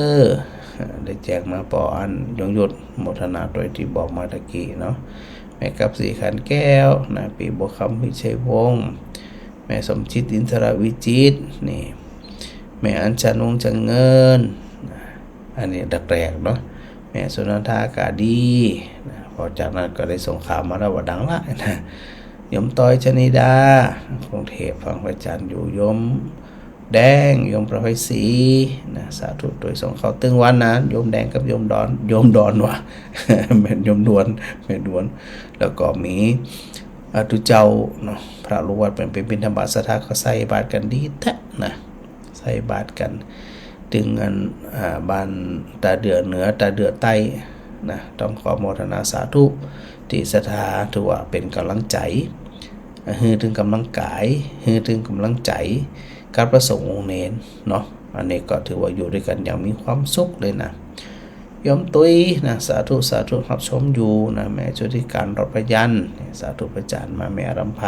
ได้แจกมาปออันยงยุดโมทนาโดยที่บอกมาตะกี้เนาะแม่กับสีขันแก้วนะปีบัวคำวิชัยวงศ์แม่สมจิตอินทรวิจิตนี่แม่อัญชันวงศ์จังเงินอันนี้ดักแรกเนาะแม่สุนันทากาดีนะพอจากนั้นก็ได้ส่งข่าวมาแล้วว่าดังละนะยมต้อยชนิดากรุงเทพฟังพระอาจารย์อยู่ยมแดงโยมประไพศรีนะสาธุโดยส่งเขาตึงวันนั้นโยมแดงกับโยมดอนวะ แม่โยมดวนแม่ดวนแล้วก็มีตุเจ้าเนาะพระลูกวัดเป็นบิณฑบาตสถาก็ใส่บาตรกันดีแท้นะใส่บาตรกันถึงเงินบ้านตาเดือเหนือตาเดือใต้นะต้องขอโมทนาสาธุที่สถาถือว่าเป็นกำลังใจฮือถึงกำลังกายฮือถึงกำลังใจการประสงค์องค์เน้นเนาะอันนี้ก็ถือว่าอยู่ด้วยกันอย่างมีความสุขเลยนะยมตุ้ยนะสาธุรับชมอยู่นะแม่จุติการรพยัญสาธุพระอาจารย์มาแม่รำไพ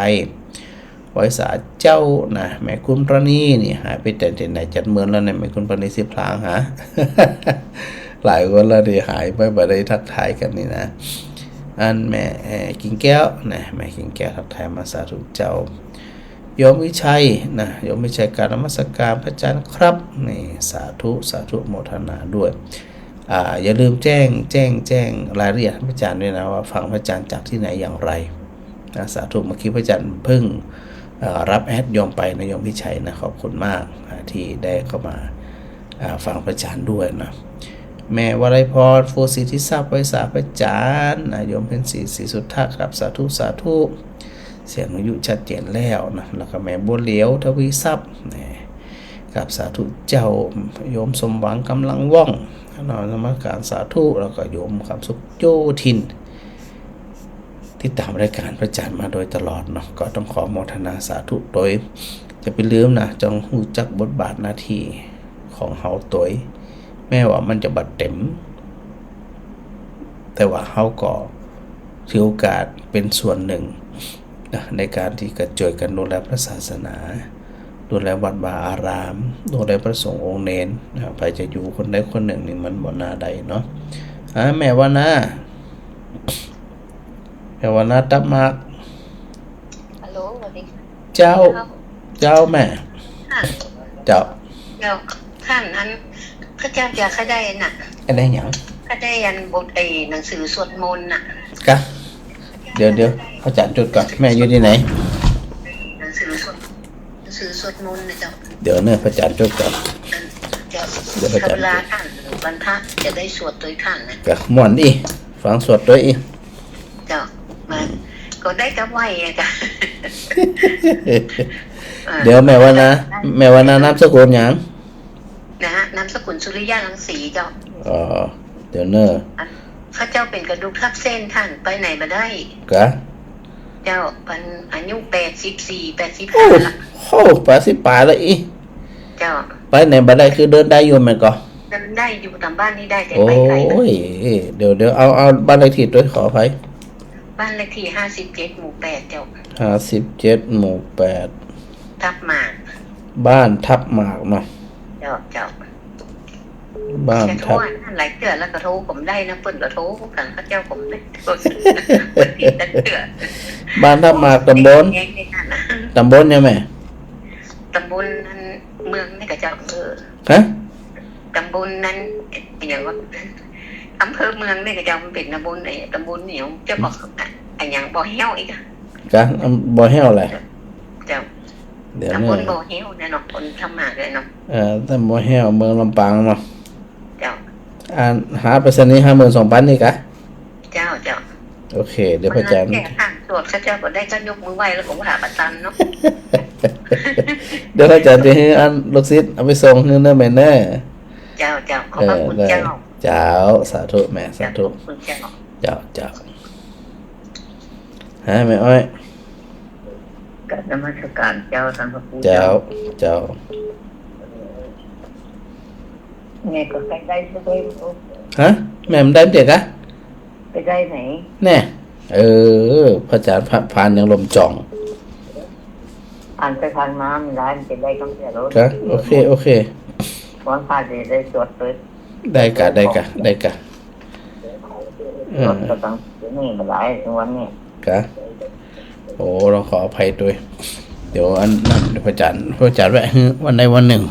ไว้สาเจ้านะแม่คุณประณีนี่หายไปแต่ไหนจัดเมืองแล้วเนี่ยแม่คุณประณีสิพลางหา หลายคนแล้วที่หายไปบ่ได้ทักทายกันนี่นะอันแม่กิ่งแก้วนะแม่กิ่งแก้วทักทายมาสาธุเจ้าโยมวิชัยนะโยมวิชัยการนมัสการพระอาจารย์ครับนี่สาธุโมทนาด้วยอย่าลืมแจ้งรายละเอียดพระอาจารย์ด้วยนะว่าฟังพระอาจารย์จากที่ไหนอย่างไรนะสาธุเมื่อกี้พระอาจารย์เพิ่งรับแอดโยมไปนะโยมวิชัยนะขอบคุณมากที่ได้เข้ามาฟังพระอาจารย์ด้วยนะแม่วรัยพรโฟสิทธิทราบไว้สาพระอาจารย์โยมเป็นสีสุทธะครับสาธุเสียงอายุชัดเจนแล้วนะแล้วก็แม่บัวเหลียวทวีทรัพย์กับสาธุเจ้าโยมสมหวังกำลังว่องนอนสมาการสาธุแล้วก็โยมคำสุขโยทินที่ตามรายการพระอาจารย์มาโดยตลอดเนาะก็ต้องขอโมทนาสาธุโดยจะไปลืมนะจงหูจักบทบาทหน้าที่ของเฮาตัวแม้ว่ามันจะบัดเต็มแต่ว่าเฮาก็ถือโอกาสเป็นส่วนหนึ่งในการที่กระจายกันดูแลพระศาสนาดูแลวัดวาอารามดูแลพระสงฆ์องค์เนนไปจะอยู่คนใดคนหนึ่งนี่มันบ่น่าใดเนาะแม่ว่านะตับมากฮัลโหลสวัสดีเจ้าแม่เจ้าท่านนั้นพระเจ้าจะเขาได้น่ะได้หยังเขาได้ยันบทหนังสือสวดมนต์น่ะกะเดี๋ยวพระอาจารย์จุดก่อนแม่อยู่ที่ไหนหนังสือสวดมนต์นะเจ้าเดี๋ยวเนี่ยพระอาจารย์จุดก่อนเดี๋ยวพระอาจารย์เวลาท่านบรรทัดจะได้สวดโดยท่านนะกะม่วนดิฟังสวดด้วยอีเจ้ามาก็ ก็ได้ก็ไหวอะจ้ะ เดี๋ยวแม่ว่านะนามสกุลหยัง นะฮะนามสกุลสุริยะรังสีเจ้า อ๋อเดี๋ยวเนอะ ข้าเจ้าเป็นกระดูกทับเส้นท่านไปไหนมาได้ กะ เจ้าเป็นอายุ84 โอ้ 85ละ โห80 ปลายแล้วอี เจ้า ไปไหนบ่ได้คือเดินได้อยู่แม่นก็ เดินได้อยู่ตามบ้านนี้ได้แต่ โอ้ ไปไกลนะ ยเดี๋ยวเอาบ้านเลขที่ด้วยขออภัย บ้านเลขที่57 หมู่ 8 เจ้า 57 หมู่ ทับหมาก 8บ้านทับหมากเนาะ เจ้า บ้าน จะโทร ทับ นั่นหลายเตือแล้วก็โทรผมได้นะเปิ้นก็โทรกันข้าเจ้าผมได้โทรเปิ้นผิดแต่เตือ บ้านทับหมากตำบล แยกในนั่นนะ ตำบลยังแม่ ตำบลนั้นเมืองนี่ก็เจ้าฮะ ตำบลนั้นอย่างว่าอำเภอเมืองนี่ก็เจ้ามันเป็นตำบลไหนตำบลเหนียวจะบอกอันอย่างบ่อเหี้ยวอีกอะ กะบ่แห้วแหละ เจ้า เดี๋ยว ตำบ เนี่ ล ย บ่อเหี้ยวเนี่ยเนาะคนทำหมากเลยเนาะ ตำบลแห้วเมืองลำปางเนาะ เจ้า หาไปรษณีย์52,000นี่กะ เจ้า โอเค เดี๋ยวพระอาจารย์ แก่ทางตรวจข้าเจ้าก็ได้ก็ยกมือไหว้แล้วผมหาประตันเนาะ เดี๋ยวพระอาจารย์จะให้อันลูกศิษย์เอาไปส่งเนื้อแม่แน่ เจ้าขอบพระคุณ ได้ เจ้า เจ้าสาธุแม่สาธุ ขอบคุณเจ้า เจ้าฮะแม่อ้อย กับนมัสการเจ้าท่านพระครู เจ้า ไงก็ใกล้ๆด้วย ฮะแม่มันได้เด็กอะ ไปได้ไหน แน่พระอาจารย์ผ่านยังลมจ่อง ผ่านไปผ่านมามันร้านจะได้ต้องเสียรถ ครับโอเค วันพาจะได้ตรวจเลย ได้กะตรวจก็ต้องนี่มาหลายวันนี้ กะโอ้เราขออภัยด้วยเดี๋ยวอันนั้นเดี๋ยวพระอาจารย์แวะวันใดวันหนึ่ง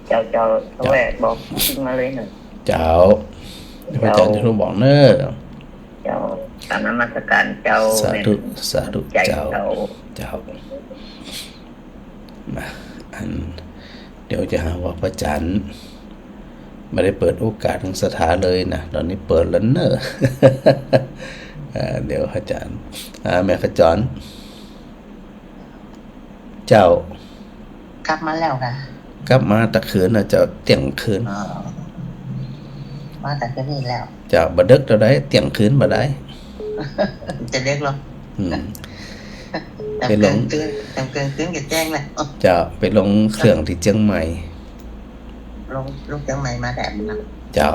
เจ้าเขาแหวกบอกจริงมาเลยหนึ่ง เจ้าเดี๋ยวพระอาจารย์จะรู้บอกเนอะ เจ้าตามนมัสการเจ้า สาธุ ใจ เจ้า เจ้า มาเดี๋ยวจะหาว่าพระอาจารย์ไม่ได้เปิดโอกาสทางสถาเลยนะตอนนี้เปิดแล้วเนอะ เดี๋ยวพระอาจารย์แม่ขจรเจ้าก ลับมาแล้วค่ะ กลับมาตะคืนนะเจ้าเตียงคืน มาแต่ก็นี่แล้ว เจ้าบ่ดึกเท่าใดเตียงคืนบ่ได้ จะเรียกหรอ ไปลง เกินกับแจ้งแหละ จะไปลงเครื่องที่เชียงใหม่ ลงลูกเชียงใหม่มาแบบนั้น จะ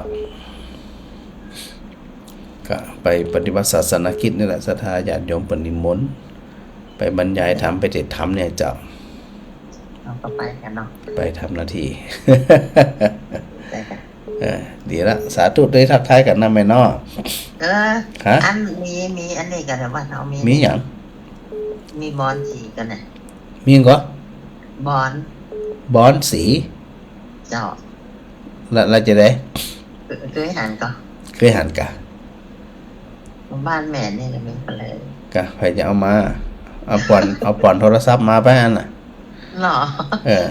ก็ไปปฏิบัติศาสนกิจนี่แหละศรัทธาญาติโยมเปิ่นนิมนต์ไปบรรยายธรรมไปเทศน์ธรรมเนี่ยจะ เราก็ไปกันเนาะ ไปทำหน้าที่ ไปกัน ดีละสาธุได้ทักทายกันนะแม่น้อ ฮะ อันมีอันนี้กันแต่ว่าเรามี มีหยัง มีบอลสีกันนะ มีหยังก็ บอล บอนสี เจ้า แล้วจะได้ เคยหันก็ เคยหันกะ บ้านแม่นี่เลยมีกันเลย กะใครจะเอามาเอาป่อนโทรศัพท์มาไปอันน่ะ หรอ เออ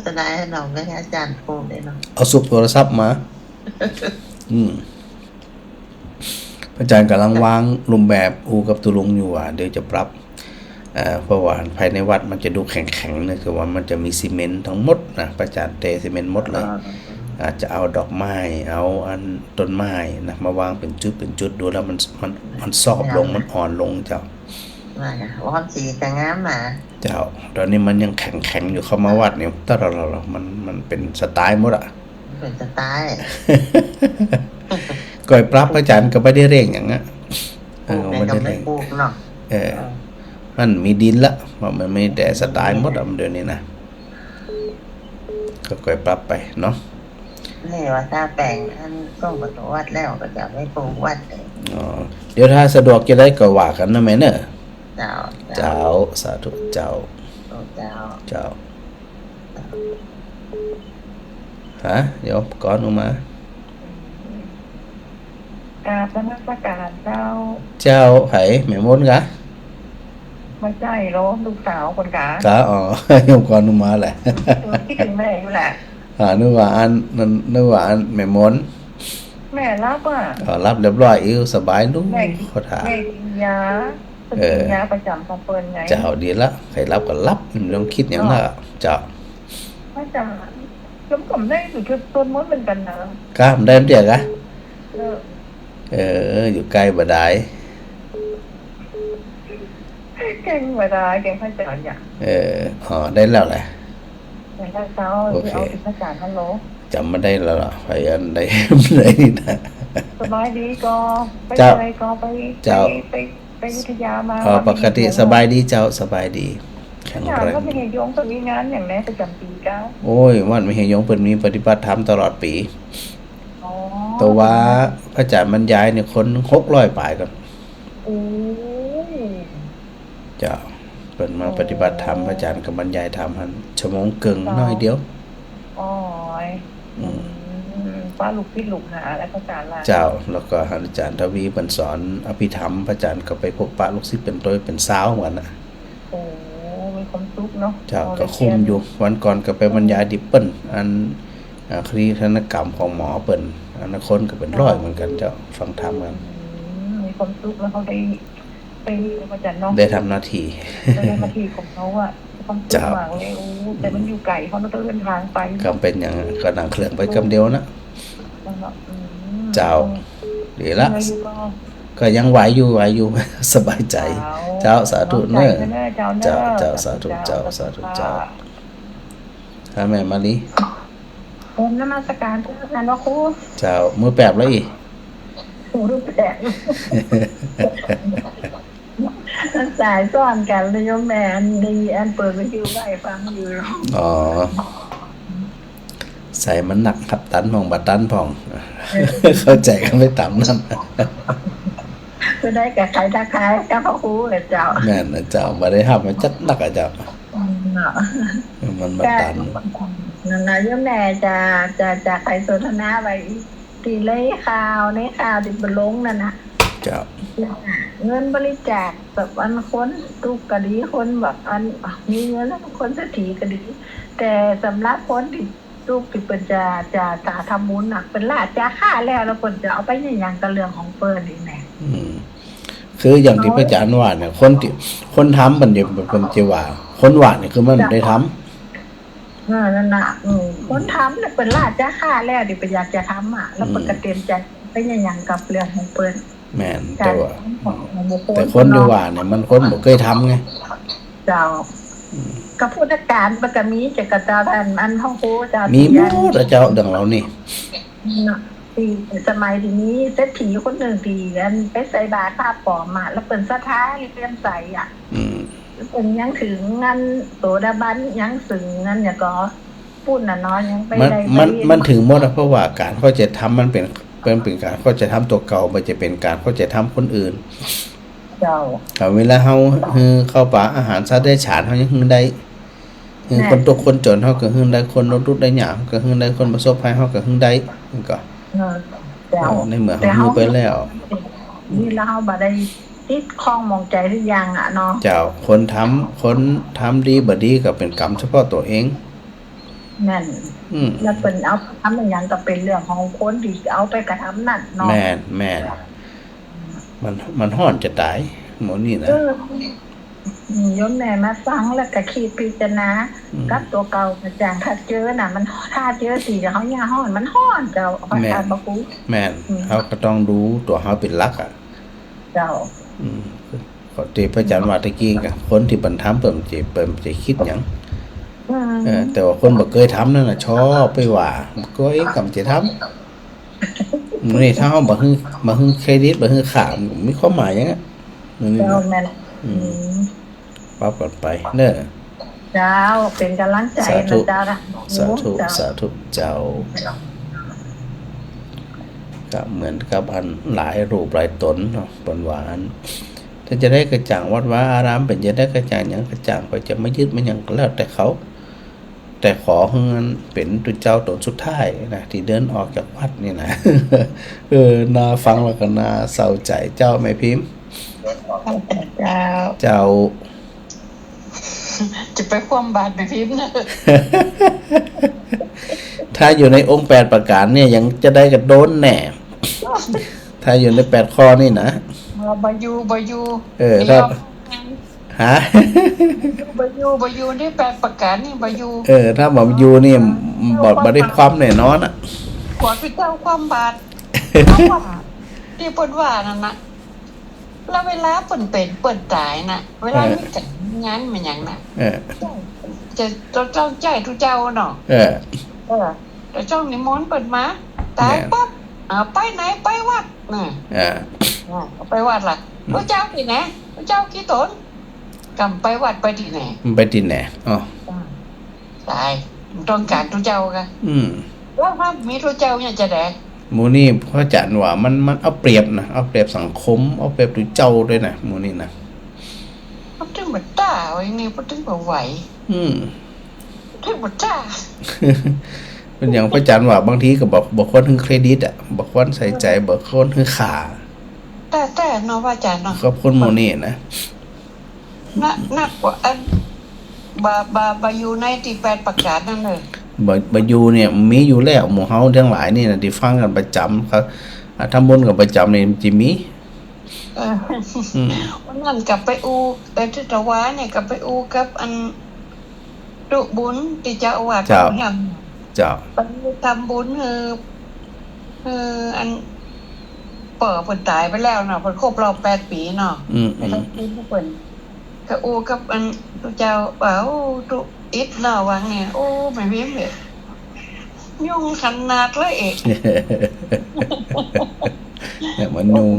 จะได้เราไม่ให้อาจารย์พูดได้เนาะ เอาซุปโทรศัพท์มา พระอาจารย์กำลังวางรูปแบบอูกับตุลุงอยู่เดี๋ยวจะปรับเพราะว่าภายในวัดมันจะดูแข็งๆนะคือว่ามันจะมีซีเมนต์ทั้งหมดนะพระอาจารย์เทซีเมนต์หมดเลยอาจจะเอาดอกไม้เอาอันต้นไม้นะมาวางเป็นจุดดูแล้วมันซอบลงมันอ่อนลงเจ้า บอลสีแต่งามนะ เจ้าตอนนี้มันยังแข็งอยู่เข้ามาวัดเนี่ยถ้าเรามันเป็นสไตล์หมดอ่ะ เป็นสไตล์ ก่อยปรับพระอาจารย์ก็ไม่ได้เร่งอย่างนั้นไม่ได้ ไม่ เร่ง ปลูกเนาะ มันมีดินละมันไม่แต่สไตล์หมดอ่ะเดี๋ยวนี้นะก็ก่อยปรับไปเนาะ นี่ว่าถ้าแปลงอันส่งประตูวัดแล้วก็จะไม่ปลูกวัดเลย เดี๋ยวถ้าสะดวกจะได้ก็ว่ากันนะแม่เนอะ เจ้า สาธุเจ้าฮะเดี๋ยวก่อนออกมาก ราบนมัสการเจ้า เจ้าไผ่แม่มดกะ ไม่ใช่หรอลูกสาวคนกะ กะอ๋อ โยมก่อนออกมาแหละ คิดถึงแม่อยู่แหละ นึกว่าอันแม่มด แม่รับอ่ะ รับเรียบร้อยอิวสบายลูก แม่ ขอถาม กินยา เป็นกินยาประจำของเปิ้นไง เจ้าดีละใครรับก็รับไม่ต้องคิดอย่างนั้นเจ้า ประจำจำกำได้หรือคือต้นมดเป็นกันนะ กล้ามได้เดียวกะ เออ อยู่ใกล้บ่ได้ เก่งเวลาเก่งพระอาจารย์อย่าง อ๋อได้แล้วแหละ อย่างถ้าเช้าที่เอาติดพระอาจารย์ฮัลโหล จำไม่ได้แล้วล่ะไปอันใดเลยนี่นะ สบายดีก็ไป เจ้า อะไรก็ไป เจ้า ไปวิทยามา ปกติสบายดีเจ้าสบายดีแข็ง อาจาร แร ย์ ง ก็มีเหตุยงต้องมีงานอย่างแนี้ประจำปีเก้า โอ้ยวันไม่เห็นยงเปิ่นมีปฏิบัติธรรมตลอดปี อ๋อ แต่ว่าพระอาจารย์บรรยายเนี่ยคน600ปลายกัน โอ้ย เจ้าเปิ่นมาปฏิบัติธรรมพระอาจารย์ก็บรรยายธรรมหันชั่วโมงเกิงน้อยเดียว อ๋อยป้าลูกพี่ลูกหาแล้วพระอาจารย์ล่ะ เจ้าแล้วก็อาจารย์ทวีเปิ่นสอนอภิธรรมพระอาจารย์ก็ไปพบปะลูกศิษย์เป็นตัวเป็นสาวเหมือนกันน่ะ โอ้มีความสุขเนาะ เจ้าก็คุมอยู่วันก่อนก็ไปบรรยายดิเปิ้ลอันคดีธนกรรมของหมอเปิ้นอันนั้นคนก็เป็นร้อยเหมือนกันเจ้าฟังธรรมกัน มีความสุขแล้วเขาได้ไปพระอาจารย์เนาะ ได้ทำหน้าที่ ได้หน้าที่ของเขาอะความสุขมากเลยโอ้แต่มันอยู่ไกลเขาต้องเดินทางไป ก็เป็นอย่างก็นั่งเครื่องไปกำเดียวนะเจ้าดีละก็ยังไหวอยู่ สบายใจ เจ้าสาธุเนอะเจ้าสาธุเจ้าสาธุเจ้าถ้าแม่มาลี ผมนมัสการพระอาจารย์ว่าครู เจ้ามือแปบแล้วอีก หูรูปแบบสายซ้อนกันเลยโยมแม่อันดีอันเปิดวิทยุไว้ฟังอยู่ อ๋อใส่มันหนักขับตันพองบัดตันพอง เข้าใจกันไม่ต่ำนั่น ก็ได้แก่ใครทักทายกับพระครูกับเจ้า แม่นนะเจ้ามาได้ห้ามมันจัดหนักอะเจ้ามันบัดตัน นั่นนะโยมแม่จะใครสนทนาไว้ตีเลยข่าวในข่าวที่บลงนั่นนะ เจ้า เงินบริจาคแบบอันคนทุกข์ก็ดีคนแบบอันมีเงินแล้วคนเศรษฐีก็ดี แต่สำหรับคนที่ทุกข์ที่เปิ่นจะทำบุญหนักเป็นลาดจะฆ่าแล้วเปิ่นจะเอาไปอย่างกับเรื่องของเปิ่นนี่แหละ คืออย่างที่พระอาจารย์ว่าเนี่ยคนทำมันเดี๋ยวเป็นจะว่าคนว่าเนี่ยคือมันได้ทำ นั่นน่ะคนทำเนี่ยเปิ่นลาดจะฆ่าแล้วดิเปิ่นอยากจะทำอ่ะแล้วเปิ่นก็เตรียมใจไปอย่างกับเรื่องของเปิ่น แม่นแต่ว่าแต่คนที่ว่าเนี่ยมันคนบ่เคยทำไง เจ้าก็ผู้จัดการปกมีจักรเจ้าท่านอันห้องโคเจ้า มี มี หมดอะเจ้าดังเรานี่ ที่สมัยนี้เศรษฐีคนหนึ่งดีกันไปใส่บาตรผ้าปลอมมาแล้วเปิ่นสะท้ายเรียนใส่อ่ะเปิ่นยังถึงงานโสดาบันยังสึงงานเนี่ยก็พูดน่ะน้อยยังไปได้มันถึงหมดเพราะว่าการเขาจะทำมันเป็นการเขาจะทำตัวเก่ามันจะเป็นการเขาจะทำคนอื่น เจ้า เวลาเฮาเข้าป่าอาหารซะได้ฉานเฮายังฮึได้คนตกคนจนเฮาก็ฮึได้คนรถรุดได้หยาเฮาก็ฮึได้คนประสบภัยเฮาก็ฮึได้ก็ในเมื่อเฮาฮึไปแล้วนี่แล้วเฮาบ่ได้ติดข้องมองใจทุกอย่างอ่ะเนาะเจ้าคนทำดีบ่ดีก็เป็นกรรมเฉพาะตัวเองนั่นแล้วเปิ่นเอาทำอย่างก็เป็นเรื่องของคนที่เอาไปกระทำนั่นเนาะแม่นมันฮ้อนจะตายหมดนี่นะโยมแม่มาฟังแล้วก็คิดพิจารณากับตัวเก่าอาจารย์ถ้าเจอน่ะมันถ้าเจอสิเฮาย่าฮ้อนมันฮ้อนเจ้าพระอาจารย์บ่กูแม่นเฮาก็ต้องดูตัวเฮาเป็นหลักอ่ะเจ้าขอที่พระอาจารย์ว่าตะกี้ก็คนที่บรรทำเปิ่มจะคิดหยังแต่ว่าคนบ่เคยทำนั่นน่ะชอบไปว่าก็เองกำจะทำนี่ถ้าเฮาบ่ฮึเครดิตบ่ฮึค่ามีความหมายหยังอ่ะนี่นะปรับกันไปเด้อเจ้าเป็นกำลังใจนะเจ้าสาธุเจ้าก็เหมือนกับอันหลายรูปหลายตนเนาะปนหวานถ้าจะได้กระจ่างวัดวาอารามเป็นจะได้กระจ่างหยังกระจ่างไปจะไม่ยึดมันหยังก็แล้วแต่เขาแต่ขอให้มันเป็นตัวเจ้าตนสุดท้ายนะที่เดินออกจากวัดนี่นะน่าฟังแล้วก็น่าเศร้าใจเจ้าแม่พิมพ์เจ้าจะไปความบาดแม่พิมพ์นะถ้าอยู่ในองค์8ประการเนี่ยยังจะได้กับโดนแน่ถ้าอยู่ใน8ข้อนี่นะบ่อยู่ถ้า ฮะ บายูนี่แปลประกาศนี่บายู ถ้าบอกอยู่นี่บอกมาได้ความแน่นอนอ่ะ ขวดไปเจ้าความบาดเพราะว่าที่เปิ้นว่านั่นนะแล้วเวลาเปิ้นเป็นเปิ้นตายน่ะเวลามีจัดงานมันหยังน่ะจะเจ้าใจทุกเจ้าเนาะแต่เจ้านิมนต์เปิ้นมาตายปั๊บไปไหนไปวัดน่ะไปวัดล่ะพระเจ้าที่ไหนพระเจ้ากี่ตนกำไปวัดไปที่ไหนไปที่ไหนอ๋อตายต้องการทุกเจ้ากันแล้วถ้ามีทุกเจ้าเนี่ยจะได้หมูนี่พ่อจันว่ามันเอาเปรียบนะเอาเปรียบสังคมเอาเปรียบตัวเจ้าด้วยนะหมูนี่นะพัดถึงบัดตาไว้นี่พัดถึงบ่ไหวถึงบัดตาเป็นอย่างพ่อจันว่าบางทีก็บอกคนถึงเครดิตอ่ะบอกคนใส่ใจบอกคนถึงขาแต่เนาะว่าจันเนาะขอบคุณหมูนี่นะนักกว่าอันบาอยู่ในที่แปดประกาศนั่นเลยบาอยู่เนี่ยมีอยู่แล้วหมู่เฮาทั้งหลายนี่นะที่ฟังกันประจำครับทำบุญกับประจำนี่จิมีวันนั้นกลับไปอูแต่ที่ตะวันเนี่ยกลับไปอูกับอันดุบุญที่เจ้าอาวาสอย่างไปทำบุญอันเปิดเปิดตายไปแล้วเนาะเปิดครบรอบ8 ปีเนาะไปทำบุญเปิดกับอูกับอันเจ้าดุอิดเนาะวังเนี่ยโอ้ไม่เว้นเลยยุ่งขนาดเลยเอกเนี่ยมันยุ่ง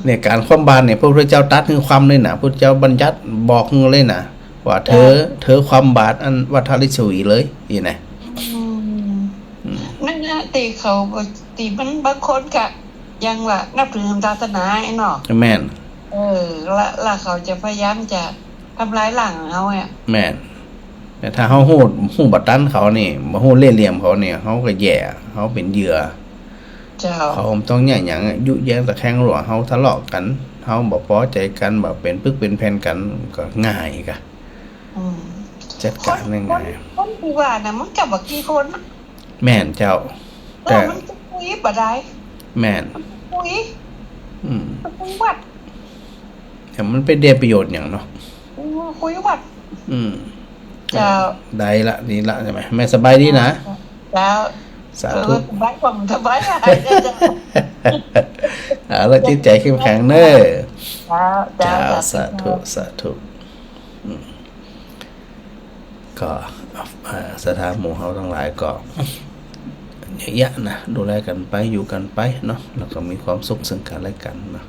เนี่ยการความบานเนี่ยพระพุทธเจ้าตัดถึงความเลยนะพระพุทธเจ้าบัญญัติบอกเลยนะว่าเธอความบาดอันวัฏริชวีเลยนี่นะนั่นนะตีเขาตีมันบางคนกะยังว่านับถือศาสนาไอ้เนาะแม่นละเขาจะพยายามจะทำร้ายหลังเขาเนี่ยแม่นแต่ถ้าเขาหูบัดตันเขานี่มาหูเล่ห์เหลี่ยมเขาเนี่ยเขาก็แย่เขาเป็นเหยื่อเขาต้องเนี่ยอย่างยุแย้งตะแคงหลวงเขาทะเลาะกันเขาบอกพอใจกันแบบเป็นปึ๊กเป็นแผ่นกันก็ง่ายกะจัดการง่ายคนที่ว่านะมันกับว่ากี่คนแม่นเจ้าแต่มันคุยบ่ได้แม่นคุยคุยวัดแต่มันเป็นเดียประโยชน์อย่างเนาะคุยวัดเจ้าได้ละนี่ละใช่ไหมแม่สบายดีนะเจ้าสาธุสบายความสบายแล้วจิตใจเข้มแข็งเนอะเจ้าสาธุก็สถานหมู่เฮาทั้งหลายก็เยอะๆนะดูแลกันไปอยู่กันไปเนาะแล้วก็มีความสุขซึ่งกันและกันเนาะ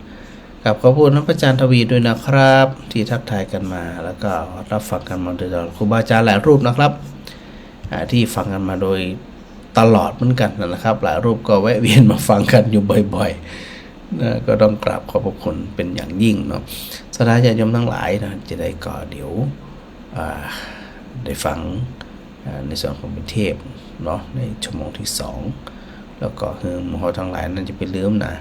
กับขอบคุณพระอาจารย์ทวีด้วยนะครับที่ทักทายกันมาแล้วก็รับฟังกันมาโดยตลอดครูบาอาจารย์หลายรูปนะครับที่ฟังกันมาโดยตลอดเหมือนกันนะครับหลายรูปก็แวะเวียนมาฟังกันอยู่บ่อยๆนะก็ต้องกราบขอบพระคุณเป็นอย่างยิ่งเนาะสาธุญาติโยมทั้งหลายนะจะได้ก่อเดี๋ยวได้ฟังในส่วนของเป็นเทพเนาะในชั่วโมงที่2แล้วก็คือหมู่เฮาทั้งหลายนั่นจะเป็นลืมนะ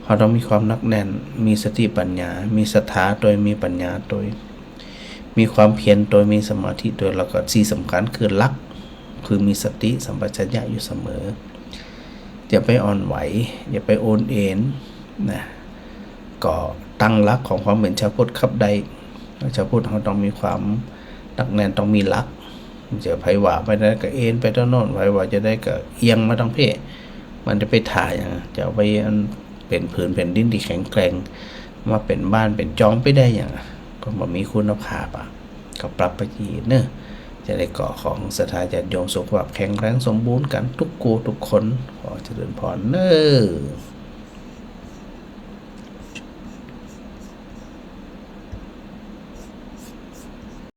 เราต้องมีความนักแน่นมีสติปัญญามีศรัทธาโดยมีปัญญาโดยมีความเพียรโดยมีสมาธิโดยแล้วก็ที่สำคัญคือรักคือมีสติสัมปชัญญะอยู่เสมออย่าไปอ่อนไหวอย่าไปโอนเอ็นนะก็ตั้งรักของความเป็นชาวพุทธครับใดชาวพุทธเราต้องมีความนักแน่นต้องมีรักจะไผว่าไปได้ก็เอ็นไปด้านโน้นไผว่าจะได้ก็เอียงมาทางเพศมันจะไปถ่ายจะไปเป็นผืนแผ่นดินที่แข็งแกร่งมาเป็นบ้านเป็นจองไปได้อย่างก็บ่มีคุณภาพก็ปรับไปอีกเนอะจะได้ก่อของศรัทธาญาติโยมสุขภาพแข็งแรงสมบูรณ์กันทุกคนขอเจริญพรเนอะ